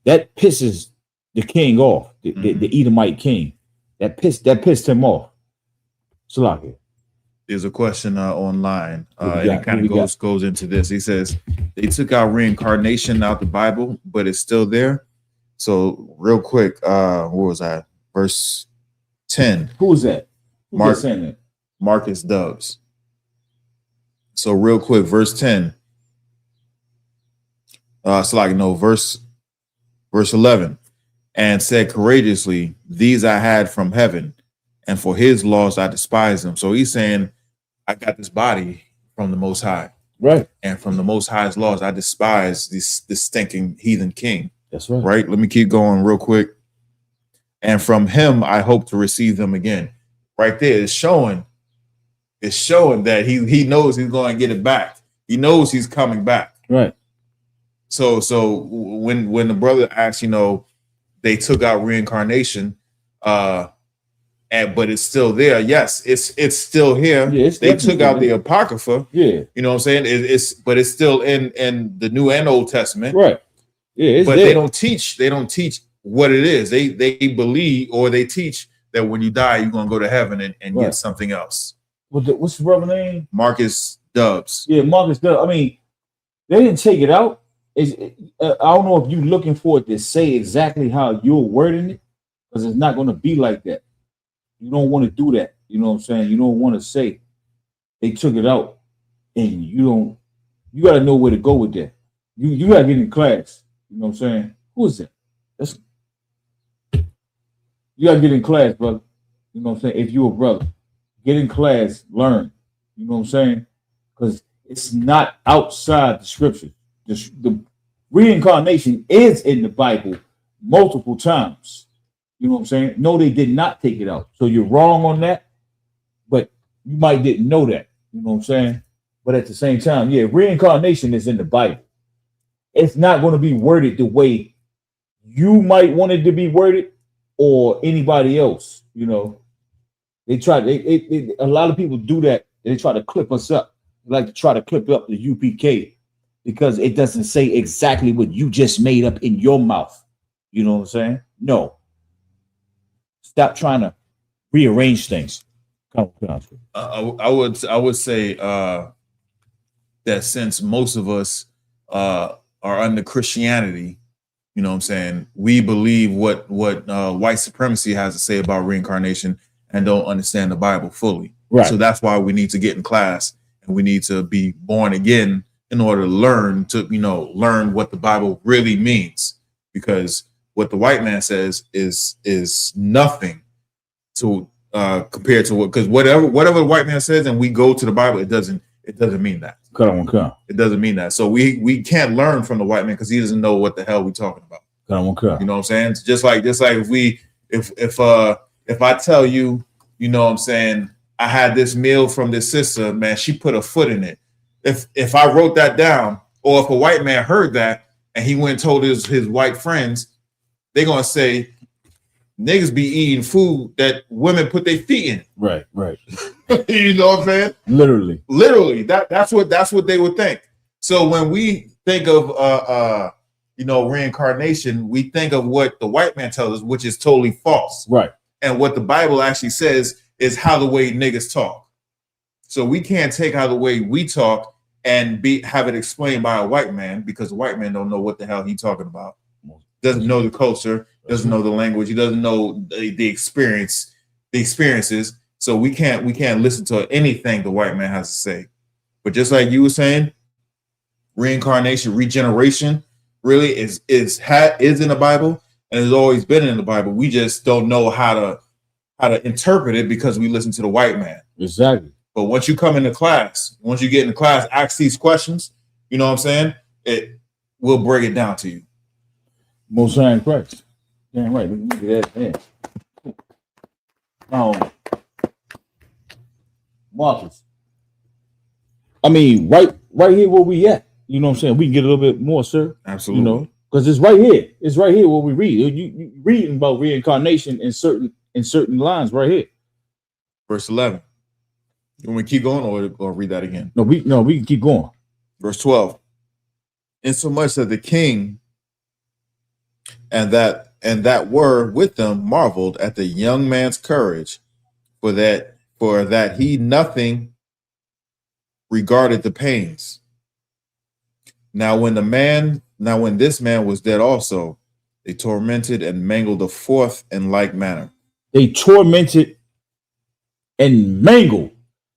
That pisses the king off, the Edomite king. That pissed him off. Salaki. There's a question online. And it kind of goes into this. He says they took out reincarnation out the Bible, but it's still there. So real quick, what was that? Verse 10. Who was that? Who's saying that? Marcus Dubs. So real quick, verse 10. Verse 11. And said courageously, these I had from heaven, and for his laws I despise them. So he's saying, I got this body from the Most High. Right. And from the Most High's laws, I despise this stinking heathen king. That's right. Right? Let me keep going real quick. And from him, I hope to receive them again. Right there, it's showing that he knows he's going to get it back. He knows he's coming back. Right. So when the brother asks, they took out reincarnation, but it's still there. Yes, it's still here. Yeah, they took out the Apocrypha. Yeah, you know what I'm saying. But it's still in the New and Old Testament. Right. Yeah, but they don't teach what it is. They believe, or they teach that when you die, you're gonna go to heaven and get something else. What's the brother name? Marcus Dubs. Yeah, Marcus Dubs. I mean, they didn't take it out. I don't know if you're looking for it to say exactly how you're wording it, because it's not going to be like that. You don't want to do that. You know what I'm saying? You don't want to say they took it out, and you got to know where to go with that. You got to get in class. You know what I'm saying? Who is that? You got to get in class, brother. You know what I'm saying? If you're a brother, get in class, learn. You know what I'm saying? Because it's not outside the scripture. The reincarnation is in the Bible multiple times. You know what I'm saying? No, they did not take it out. So you're wrong on that, but you might didn't know that. You know what I'm saying? But at the same time, yeah, reincarnation is in the Bible. It's not going to be worded the way you might want it to be worded or anybody else. They try. A lot of people do that. They try to clip us up. They like to try to clip up the UPK because it doesn't say exactly what you just made up in your mouth. You know what I'm saying? No. Stop trying to rearrange things. I would say that since most of us are under Christianity, you know what I'm saying, we believe what white supremacy has to say about reincarnation and don't understand the Bible fully. Right. So that's why we need to get in class and we need to be born again in order to learn what the Bible really means, because what the white man says is nothing to compared to because whatever the white man says and we go to the Bible, it doesn't mean that. It doesn't mean that. So we can't learn from the white man because he doesn't know what the hell we're talking about. You know what I'm saying? Just like if I tell you, you know what I'm saying, I had this meal from this sister, man, she put a foot in it. If I wrote that down, or if a white man heard that and he went and told his white friends, they're gonna say niggas be eating food that women put their feet in. Right. You know what I'm saying? Literally. That's what they would think. So when we think of reincarnation, we think of what the white man tells us, which is totally false. Right. And what the Bible actually says is how the way niggas talk. So we can't take how the way we talk and have it explained by a white man, because the white man don't know what the hell he talking about. Doesn't know the culture, doesn't know the language, he doesn't know the experiences. So we can't listen to anything the white man has to say. But just like you were saying, reincarnation, regeneration really is in the Bible and has always been in the Bible. We just don't know how to interpret it because we listen to the white man. Exactly. But once you come into class, once you get into class, ask these questions, you know what I'm saying? It will break it down to you. Most High in Christ. Damn right. Look at that. Yeah. Marcus. I mean, right here where we at. You know what I'm saying? We can get a little bit more, sir. Absolutely. Because it's right here. It's right here what we read. You reading about reincarnation in certain lines right here. Verse 11. You want me to keep going or read that again? No, we can keep going. Verse 12. Insomuch that the king and that were with them marveled at the young man's courage, for that he nothing regarded the pains. Now when this man was dead also, they tormented and mangled the fourth in like manner. They tormented and mangled.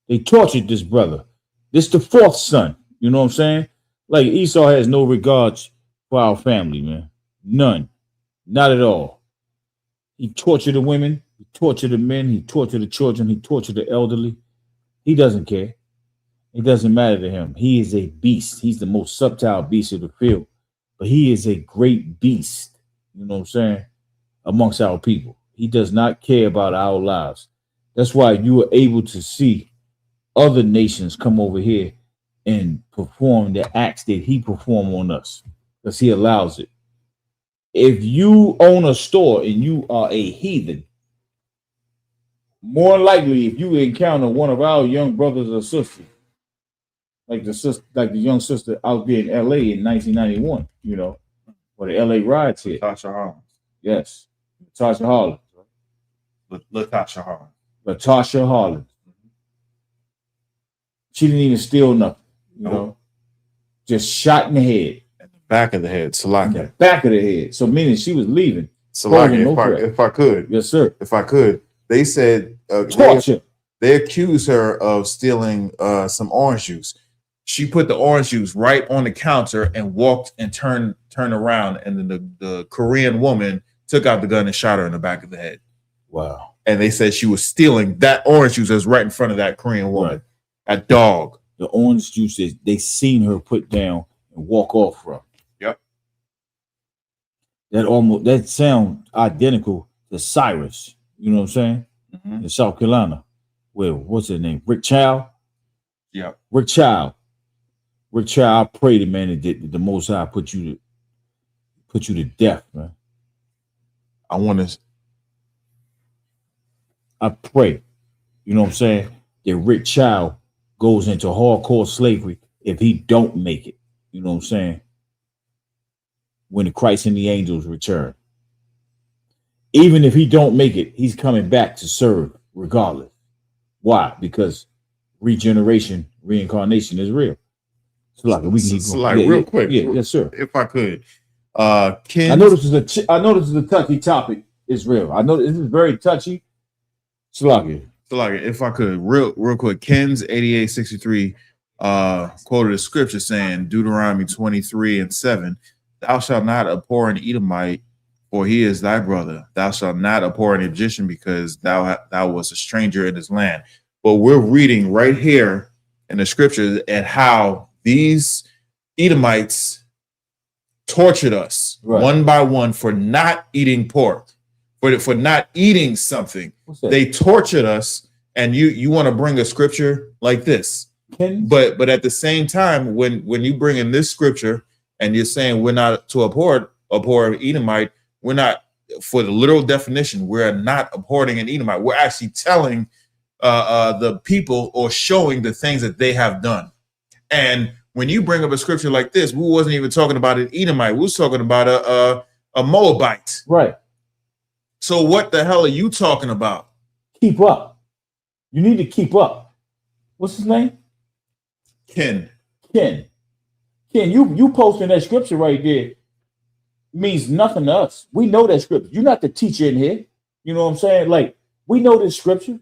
They tortured this brother. This the fourth son. You know what I'm saying? Like Esau has no regards for our family, man. None. Not at all. He tortured the women. He tortured the men. He tortured the children. He tortured the elderly. He doesn't care. It doesn't matter to him. He is a beast. He's the most subtle beast of the field. But he is a great beast. You know what I'm saying? Amongst our people. He does not care about our lives. That's why you are able to see other nations come over here and perform the acts that he performed on us. Because he allows it. If you own a store and you are a heathen, more likely if you encounter one of our young brothers or sisters, like the young sister out there in LA in 1991, you know, or the LA riots hit. Latasha Harlem. Yes. Latasha Harlem. Latasha Harlem. Latasha Harlem. She didn't even steal nothing, you know. Just shot in the head. At the back of the head, Salaki. The back of the head. So meaning she was leaving. Salaki, if I could. Yes, sir. If I could. They said torture. They accused her of stealing some orange juice. She put the orange juice right on the counter and walked and turned around, and then the Korean woman took out the gun and shot her in the back of the head. Wow. And they said she was stealing that orange juice that's right in front of that Korean woman. Right. A dog. The orange juice that they seen her put down and walk off from. Yep. That sound identical to Cyrus. You know what I'm saying? Mm-hmm. In South Carolina. Well, what's his name? Rick Child? Yeah. Rick Child, I pray the man that the Most High put you to death, man. I pray, you know what I'm saying, that Rick Child goes into hardcore slavery if he don't make it. You know what I'm saying? When the Christ and the angels return. Even if he don't make it, he's coming back to serve regardless. Why? Because regeneration, reincarnation is real. So like we can real quick. Yeah, yes, sir. If I could. I know this is a touchy topic, Israel. I know this is very touchy. Salaki, if I could, real quick, Ken's 8863 quoted a scripture saying, Deuteronomy 23:7, thou shalt not abhor an Edomite, for he is thy brother. Thou shalt not abhor an Egyptian, because thou wast a stranger in his land. But we're reading right here in the scriptures at how these Edomites tortured us one by one for not eating pork, for not eating something. They tortured us, and you want to bring a scripture like this. But at the same time, when you bring in this scripture and you're saying we're not to abhor an Edomite, we're not, for the literal definition, we're not abhorring an Edomite. We're actually telling the people or showing the things that they have done. And when you bring up a scripture like this, we wasn't even talking about an Edomite. We was talking about a Moabite. Right. So what the hell are you talking about? Keep up. You need to keep up. What's his name? Ken, you posting that scripture right there means nothing to us. We know that scripture. You're not the teacher in here. You know what I'm saying? Like, we know this scripture.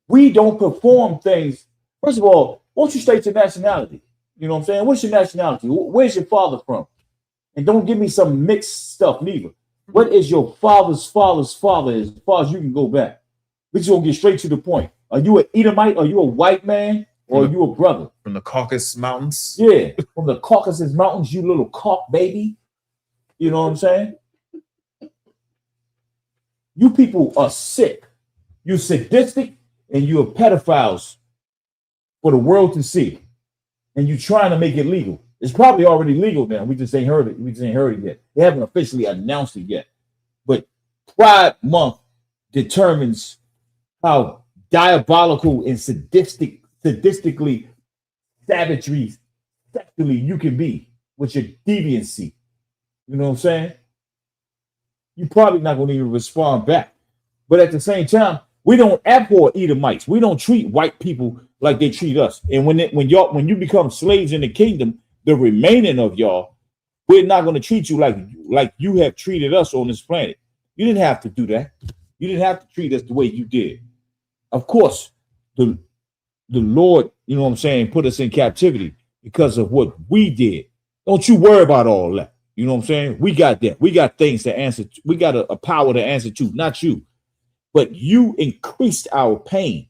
We don't perform things. First of all, won't you state your nationality? You know what I'm saying? What's your nationality? Where's your father from? And don't give me some mixed stuff neither. What is your father's father's father, as far as you can go back? We just gonna get straight to the point. Are you an Edomite? Are you a white man? Or are you a brother? From the Caucasus Mountains? Yeah, from the Caucasus Mountains, you little cock baby. You know what I'm saying? You people are sick. You're sadistic and you're pedophiles for the world to see. And you're trying to make it legal. It's probably already legal now. We just ain't heard it. We just ain't heard it yet. They haven't officially announced it yet. But Pride Month determines how diabolical and sadistically savagery sexually you can be with your deviancy. You know what I'm saying? You're probably not going to even respond back. But at the same time, we don't abhor Edomites. We don't treat white people like they treat us. And when you become slaves in the kingdom, the remaining of y'all, we're not going to treat you like you have treated us on this planet. You didn't have to do that. You didn't have to treat us the way you did. Of course, the Lord, you know what I'm saying, put us in captivity because of what we did. Don't you worry about all that. You know what I'm saying? We got that. We got things to answer. We got a power to answer to, not you. But you increased our pain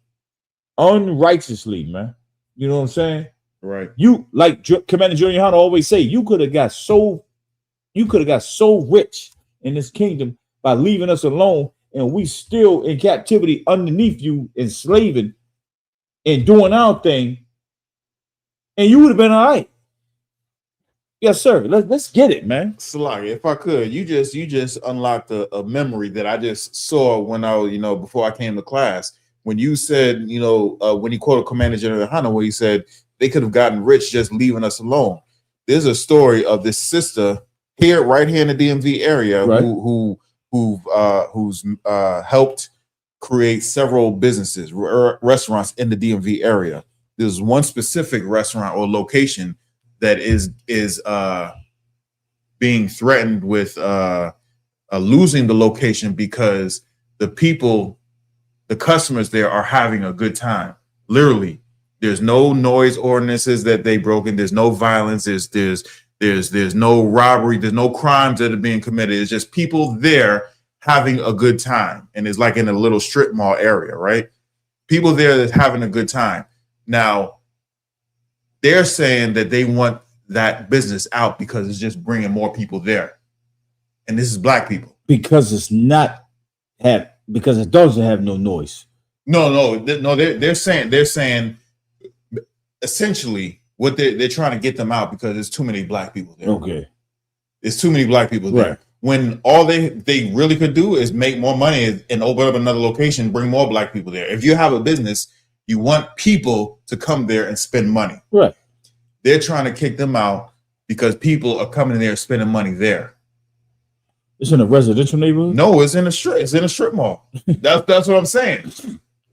unrighteously, man. You know what I'm saying? Right. You, like Commander General Yahanna always say, you could have got so rich in this kingdom by leaving us alone, and we still in captivity underneath you, enslaving and doing our thing, and you would have been all right. Yes, sir. Let's get it, man. Salaki, if I could, you just unlocked a memory that I just saw when I was, before I came to class. When you said, when you quoted Commander General Yahanna, where he said they could have gotten rich just leaving us alone. There's a story of this sister right here in the DMV area, right, who's helped create several businesses, restaurants in the DMV area. There's one specific restaurant or location that is being threatened with losing the location because the customers there are having a good time. Literally, there's no noise ordinances that they broken. There's no violence. There's no robbery. There's no crimes that are being committed. It's just people there having a good time. And it's like in a little strip mall area, right? People there that's having a good time. Now, they're saying that they want that business out because it's just bringing more people there. And this is black people. Because it doesn't have no noise. No, they're saying essentially what they're trying to get them out because there's too many black people there. Okay. There's too many black people there. Right. When all they really could do is make more money and open up another location, bring more black people there. If you have a business, you want people to come there and spend money. Right. They're trying to kick them out because people are coming in there spending money there. It's in a residential neighborhood? No, it's in a strip mall. That's what I'm saying.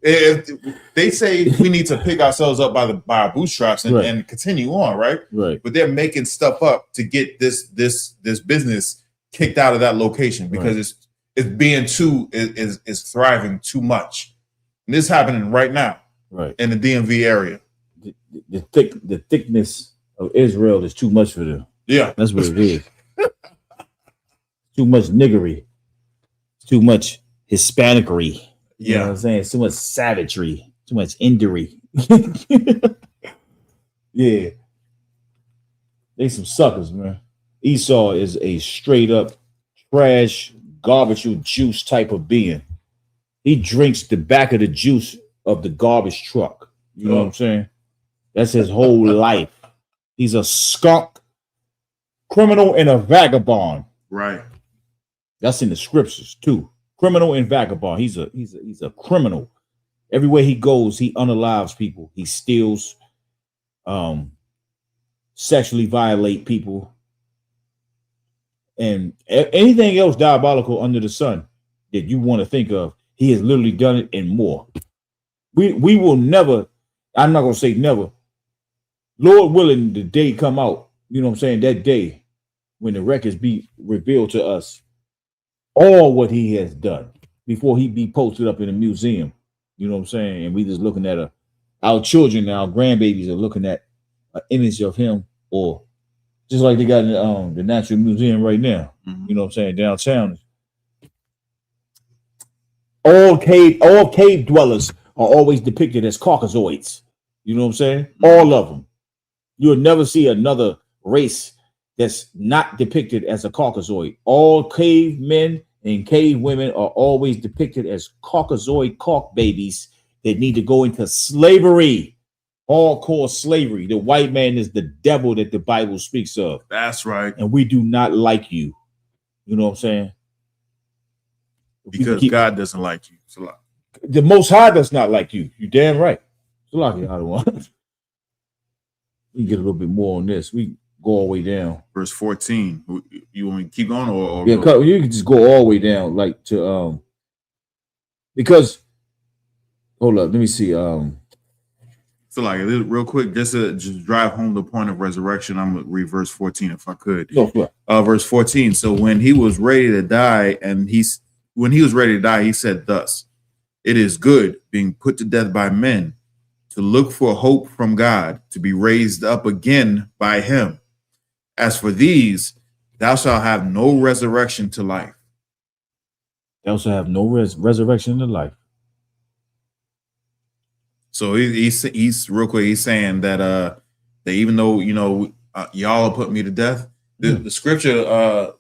If they say we need to pick ourselves up by our bootstraps and continue on, right? Right. But they're making stuff up to get this business kicked out of that location because it's being is thriving too much. And this is happening right now, right, in the DMV area. The thickness of Israel is too much for them. Yeah, that's what it is. Too much niggery, too much Hispanicry. You know what I'm saying? Too much savagery, too much injury. Yeah. They some suckers, man. Esau is a straight up trash, garbage juice type of being. He drinks the back of the juice of the garbage truck. You know what I'm saying? That's his whole life. He's a skunk, criminal, and a vagabond. Right. That's in the scriptures too. Criminal and vagabond. He's a criminal. Everywhere he goes, he unalives people. He steals, sexually violate people, and anything else diabolical under the sun that you want to think of. He has literally done it and more. We will never. I'm not gonna say never. Lord willing, the day come out. You know what I'm saying? That day when the records be revealed to us. All what he has done before he be posted up in a museum, you know what I'm saying? And we just looking at our children and our grandbabies are looking at an image of him, or just like they got in the Natural Museum right now. Mm-hmm. You know what I'm saying? Downtown. All cave dwellers are always depicted as Caucasoids. You know what I'm saying? Mm-hmm. All of them. You'll never see another race that's not depicted as a Caucasoid. All cave men and cave women are always depicted as Caucasoid caulk babies that need to go into slavery, hardcore slavery. The white man is the devil that the Bible speaks of. That's right. And we do not like you. You know what I'm saying? Because God doesn't like you. The Most High does not like you. You damn right. We can get a little bit more on this. We go all the way down. Verse 14. You want me to keep going or yeah, you can just go all the way down, like to because hold up, let me see. So like real quick, just to drive home the point of resurrection, I'm gonna read verse 14 if I could. Verse 14. So when he was ready to die, he said thus, it is good being put to death by men to look for hope from God, to be raised up again by him. As for these, thou shalt have no resurrection to life. Thou shalt have no resurrection to life. So he's real quick. He's saying that that even though y'all will put me to death, the scripture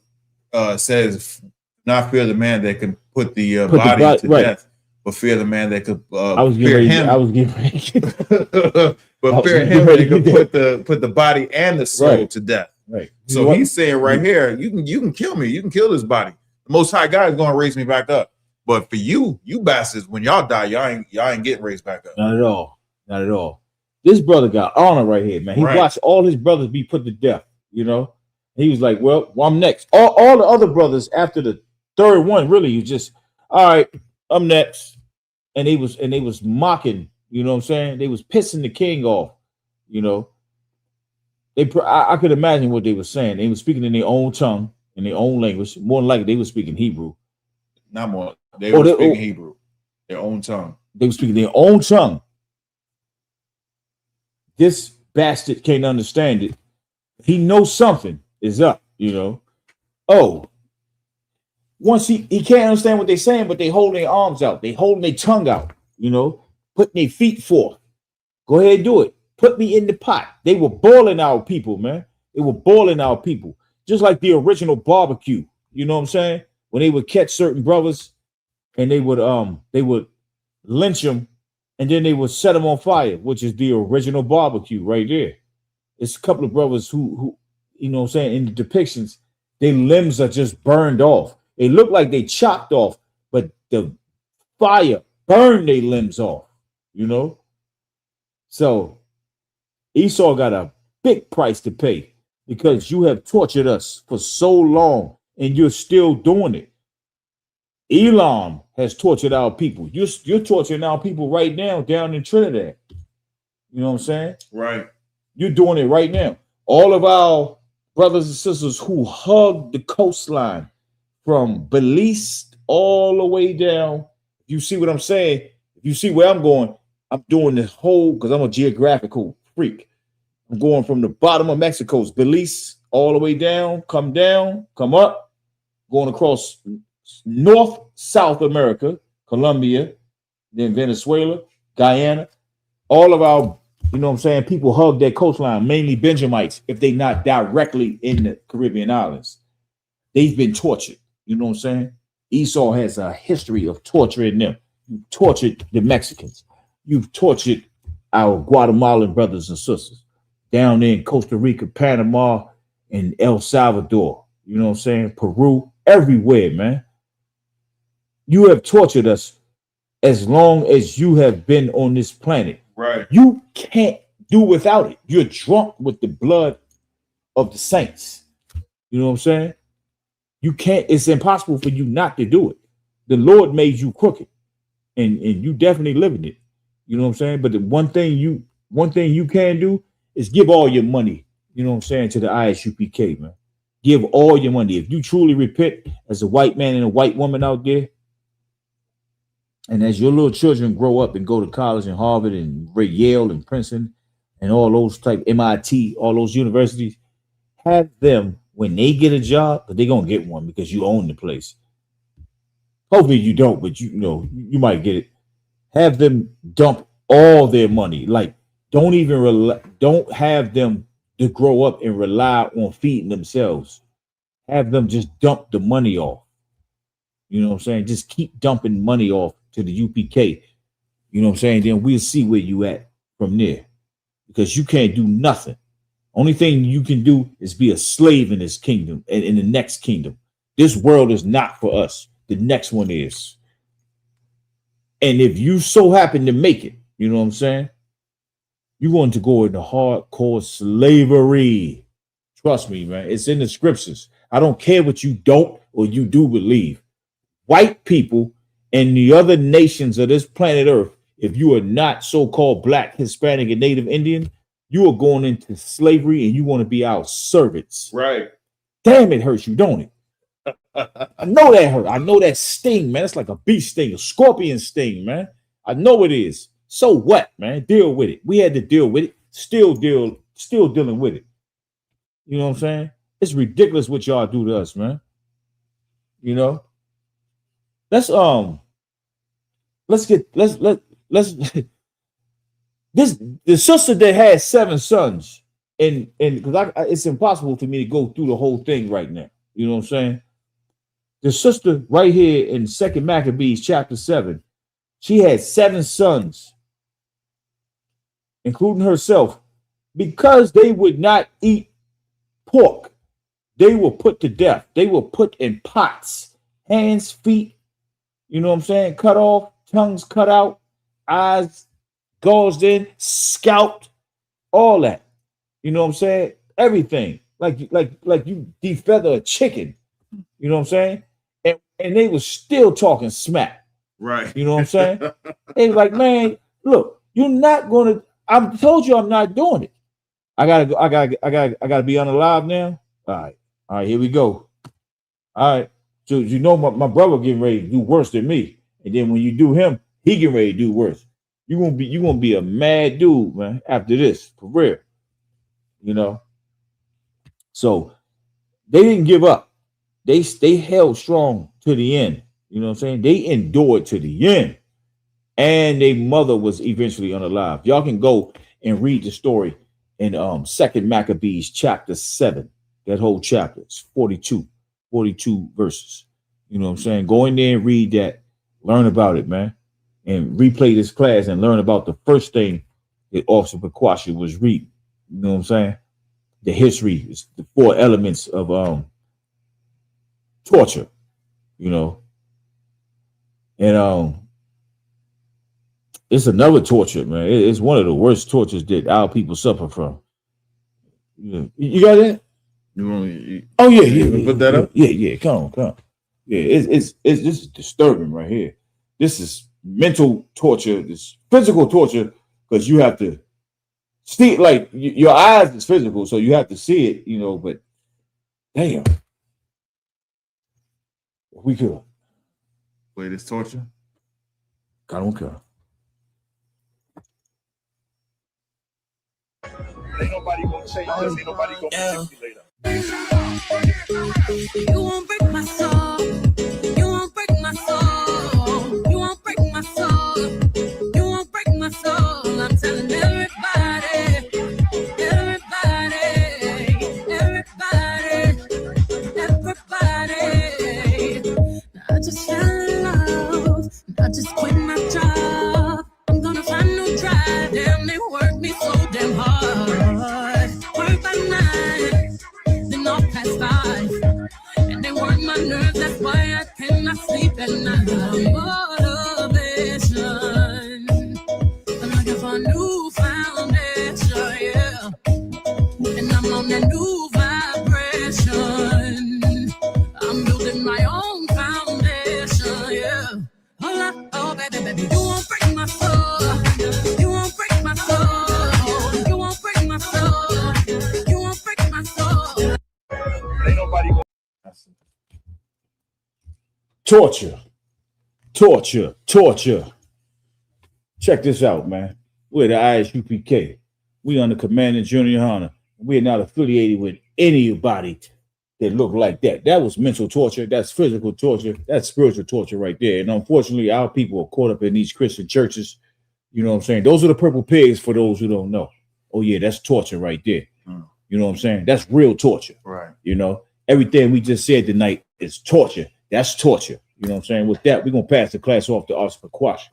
says, "Not fear the man that can put the body to death, but fear the man that could fear him." I was getting ready. But fear him that could put the body and the soul to death. Right. So he's saying right here, you can kill me, you can kill this body. The Most High God is going to raise me back up. But for you bastards, when y'all die, y'all ain't getting raised back up. Not at all. Not at all. This brother got honor right here, man. He watched all his brothers be put to death. He was like, well, I'm next. All the other brothers after the third one really was just, all right, I'm next. And they was mocking, you know what I'm saying? They was pissing the king off, I could imagine what they were saying. They were speaking in their own tongue, in their own language. More than likely, they were speaking Hebrew. Not more. They were speaking Hebrew, their own tongue. They were speaking their own tongue. This bastard can't understand it. He knows something is up, Oh, once he can't understand what they're saying, but they hold their arms out. They holding their tongue out, putting their feet forth. Go ahead and do it. Put me in the pot. They were boiling our people, man. They were boiling our people. Just like the original barbecue. You know what I'm saying? When they would catch certain brothers and they would lynch them and then they would set them on fire, which is the original barbecue right there. It's a couple of brothers who you know what I'm saying, in the depictions, their limbs are just burned off. It looked like they chopped off, but the fire burned their limbs off, So Esau got a big price to pay because you have tortured us for so long and you're still doing it. Elam has tortured our people. You're torturing our people right now down in Trinidad. You know what I'm saying? Right. You're doing it right now. All of our brothers and sisters who hug the coastline from Belize all the way down. You see what I'm saying? If you see where I'm going, I'm doing this whole, because I'm a geographical freak. I'm going from the bottom of Mexico's Belize all the way down, come up, going across North, South America, Colombia, then Venezuela, Guyana. All of our, people hug that coastline, mainly Benjamites, if they not directly in the Caribbean islands. They've been tortured. You know what I'm saying? Esau has a history of torturing them. You tortured the Mexicans. You've tortured our Guatemalan brothers and sisters down there in Costa Rica, Panama, and El Salvador. You know what I'm saying? Peru, everywhere, man. You have tortured us as long as you have been on this planet. Right. You can't do without it. You're drunk with the blood of the saints. You know what I'm saying? You can't, it's impossible for you not to do it. The Lord made you crooked and you definitely living it. You know what I'm saying? But the one thing you can do is give all your money, you know what I'm saying, to the I.S.U.P.K, man. Give all your money. If you truly repent as a white man and a white woman out there, and as your little children grow up and go to college and Harvard and Yale and Princeton and all those type, MIT, all those universities, have them, when they get a job, but they're going to get one because you own the place. Hopefully you don't, but you might get it. Have them dump all their money. Like, don't have them to grow up and rely on feeding themselves. Have them just dump the money off. You know what I'm saying? Just keep dumping money off to the UPK. You know what I'm saying? Then we'll see where you at from there. Because you can't do nothing. Only thing you can do is be a slave in this kingdom and in the next kingdom. This world is not for us. The next one is. And if you so happen to make it, you know what I'm saying? You're going to go into hardcore slavery. Trust me, man. It's in the scriptures. I don't care what you don't or you do believe. White people and the other nations of this planet Earth, if you are not so-called Black, Hispanic, and Native Indian, you are going into slavery and you want to be our servants. Right. Damn, it hurts you, don't it? I know that hurt. I know that sting, man. It's like a bee sting, a scorpion sting, man. I know it is. So what, man? Deal with it. We had to deal with it. Still dealing with it. You know what I'm saying? It's ridiculous what y'all do to us, man. You know? Let's this the sister that had 7 sons, and because it's impossible for me to go through the whole thing right now. You know what I'm saying? The sister right here in 2 Maccabees chapter 7, she had 7 sons, including herself, because they would not eat pork. They were put to death. They were put in pots, hands, feet, you know what I'm saying, cut off, tongues cut out, eyes gouged in, scalped, all that. You know what I'm saying? Everything. Like you defeather a chicken. You know what I'm saying? And they was still talking smack. Right. You know what I'm saying? They was like, man, look, you're not gonna. I told you I'm not doing it. I gotta be unalive now. All right, here we go. All right. So you know my brother getting ready to do worse than me. And then when you do him, he getting ready to do worse. You're gonna be a mad dude, man, after this, for real. You know. So they didn't give up. They held strong to the end. You know what I'm saying? They endured to the end. And their mother was eventually unalive. Y'all can go and read the story in 2 Maccabees chapter 7. That whole chapter is 42 verses. You know what I'm saying? Go in there and read that. Learn about it, man. And replay this class and learn about the first thing that Officer Pequashi was reading. You know what I'm saying? The history is the 4 elements of torture, you know. And it's another torture, man. It's one of the worst tortures that our people suffer from. You got that? Oh yeah. Put that up. Yeah. Come on. Yeah, it's this is disturbing right here. This is mental torture. This physical torture because you have to see, like your eyes is physical, so you have to see it, you know. But damn, we could play this torture. I don't care. Ain't nobody gonna change us. Ain't nobody gonna manipulate us. You won't break my soul. You won't break my soul. You won't break my soul. You won't break my soul. I'm telling everybody. I just fell in love. I just quit my job. I'm gonna find no drive. Damn, they work me so damn hard. Work by 9, then off past 5. And they work my nerves, that's why I cannot sleep at night. Motivation. I'm looking for a new foundation, yeah. And I'm on that new vibration. I'm building my own foundation, yeah. Hold up, oh baby, you won't break my soul. You won't break my soul. You won't break my soul. You won't break my soul. Ain't nobody gonna. Torture. Check this out, man. We're the I.S.U.P.K. We under command of General Yahanna. We're not affiliated with anybody that look like that. That was mental torture. That's physical torture. That's spiritual torture right there. And unfortunately, our people are caught up in these Christian churches. You know what I'm saying? Those are the purple pigs for those who don't know. Oh, yeah, that's torture right there. You know what I'm saying? That's real torture. Right. You know, everything we just said tonight is torture. That's torture. You know what I'm saying? With that, we're going to pass the class off to Officer Pequashi.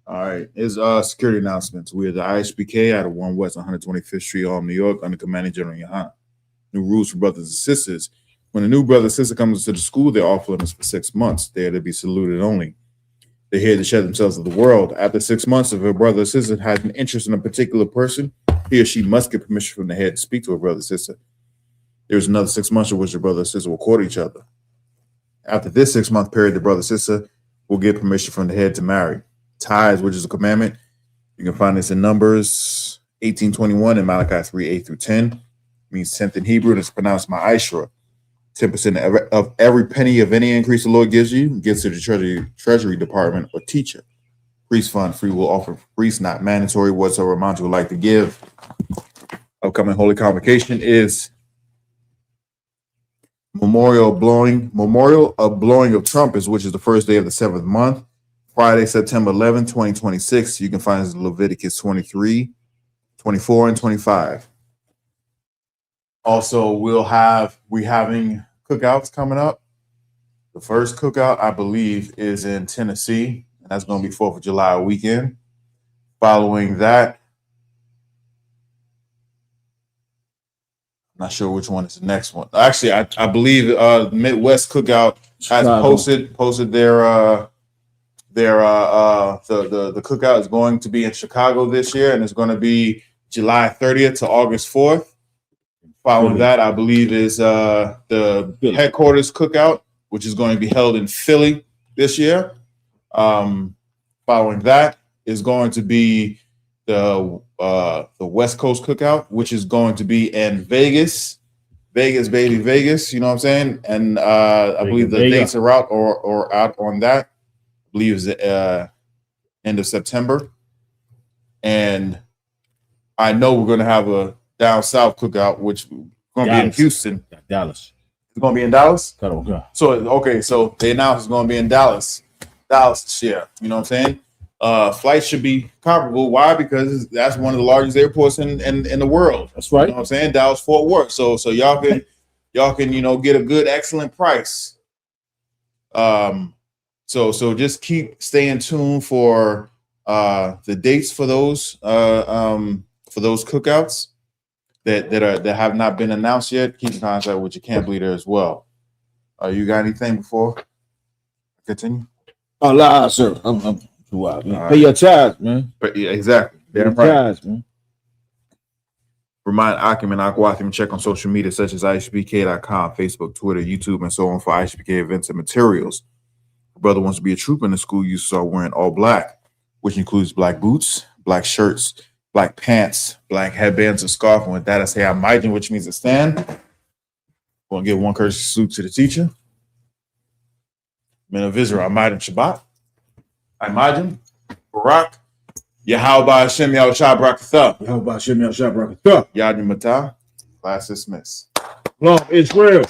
All right. It's security announcements. We are the I.S.U.P.K out of 1 West 125th Street, New York, under commanding General Yahanna. New rules for brothers and sisters. When a new brother or sister comes to the school, they're off limits for 6 months. They are to be saluted only. They're here to share themselves with the world. After 6 months, if a brother or sister has an interest in a particular person, he or she must get permission from the head to speak to a brother or sister. There's another 6 months in which the brother or sister will court each other. After this 6 month period, the brother or sister will get permission from the head to marry. Tithes, which is a commandment. You can find this in Numbers 18:21 and Malachi 3:8-10. Means 10th in Hebrew, and it's pronounced ma'ashra. 10% of every penny of any increase the Lord gives you gives to the Treasury Department or teacher. Priest fund free will offer for priests, not mandatory. Whatsoever amount you would like to give. Upcoming Holy Convocation is Memorial of Blowing of Trumpets, which is the first day of the 7th month, Friday, September 11, 2026. You can find us in Leviticus 23, 24, and 25. Also, we're having cookouts coming up. The first cookout, I believe, is in Tennessee, and that's going to be 4th of July weekend. Following that, I'm not sure which one is the next one. Actually, I believe Midwest Cookout has posted their the cookout is going to be in Chicago this year, and it's going to be July 30th to August 4th. Following that, I believe, is the headquarters cookout, which is going to be held in Philly this year. Following that is going to be the West Coast cookout, which is going to be in Vegas, baby, Vegas. You know what I'm saying? And I believe the dates are out or out on that. I believe it's end of September. And I know we're going to have a down south cookout, which is going to be in Houston. Dallas. It's going to be in Dallas? Okay. So they announced it's going to be in Dallas this year. You know what I'm saying? Flights should be comparable. Why? Because that's one of the largest airports in the world. That's right. You know what I'm saying? Dallas Fort Worth. So y'all can get a good, excellent price. So just keep staying tuned for the dates for those cookouts that have not been announced yet. Keep in contact with your camp leader as well. You got anything before I continue? Oh, la, sir. I'm wow, man. Pay your tithes, man. Yeah, exactly. Pay your tithes, man. Remind Akim and Akwathim check on social media such as ISUPK.com, Facebook, Twitter, YouTube, and so on for I.S.U.P.K events and materials. If a brother wants to be a trooper in the school, you start wearing all black, which includes black boots, black shirts, black pants, black headbands, and scarf. And with that, I say Amajin, which means to stand. We're going to give one courtesy salute to the teacher. Men of Israel, Amajin Shabbat. Imagine, Barak, Yahweh Hashem Yahushua Barakatha. Yahweh Hashem Yahushua Barakatha. Yad Matah, class dismissed. Shalom, Israel.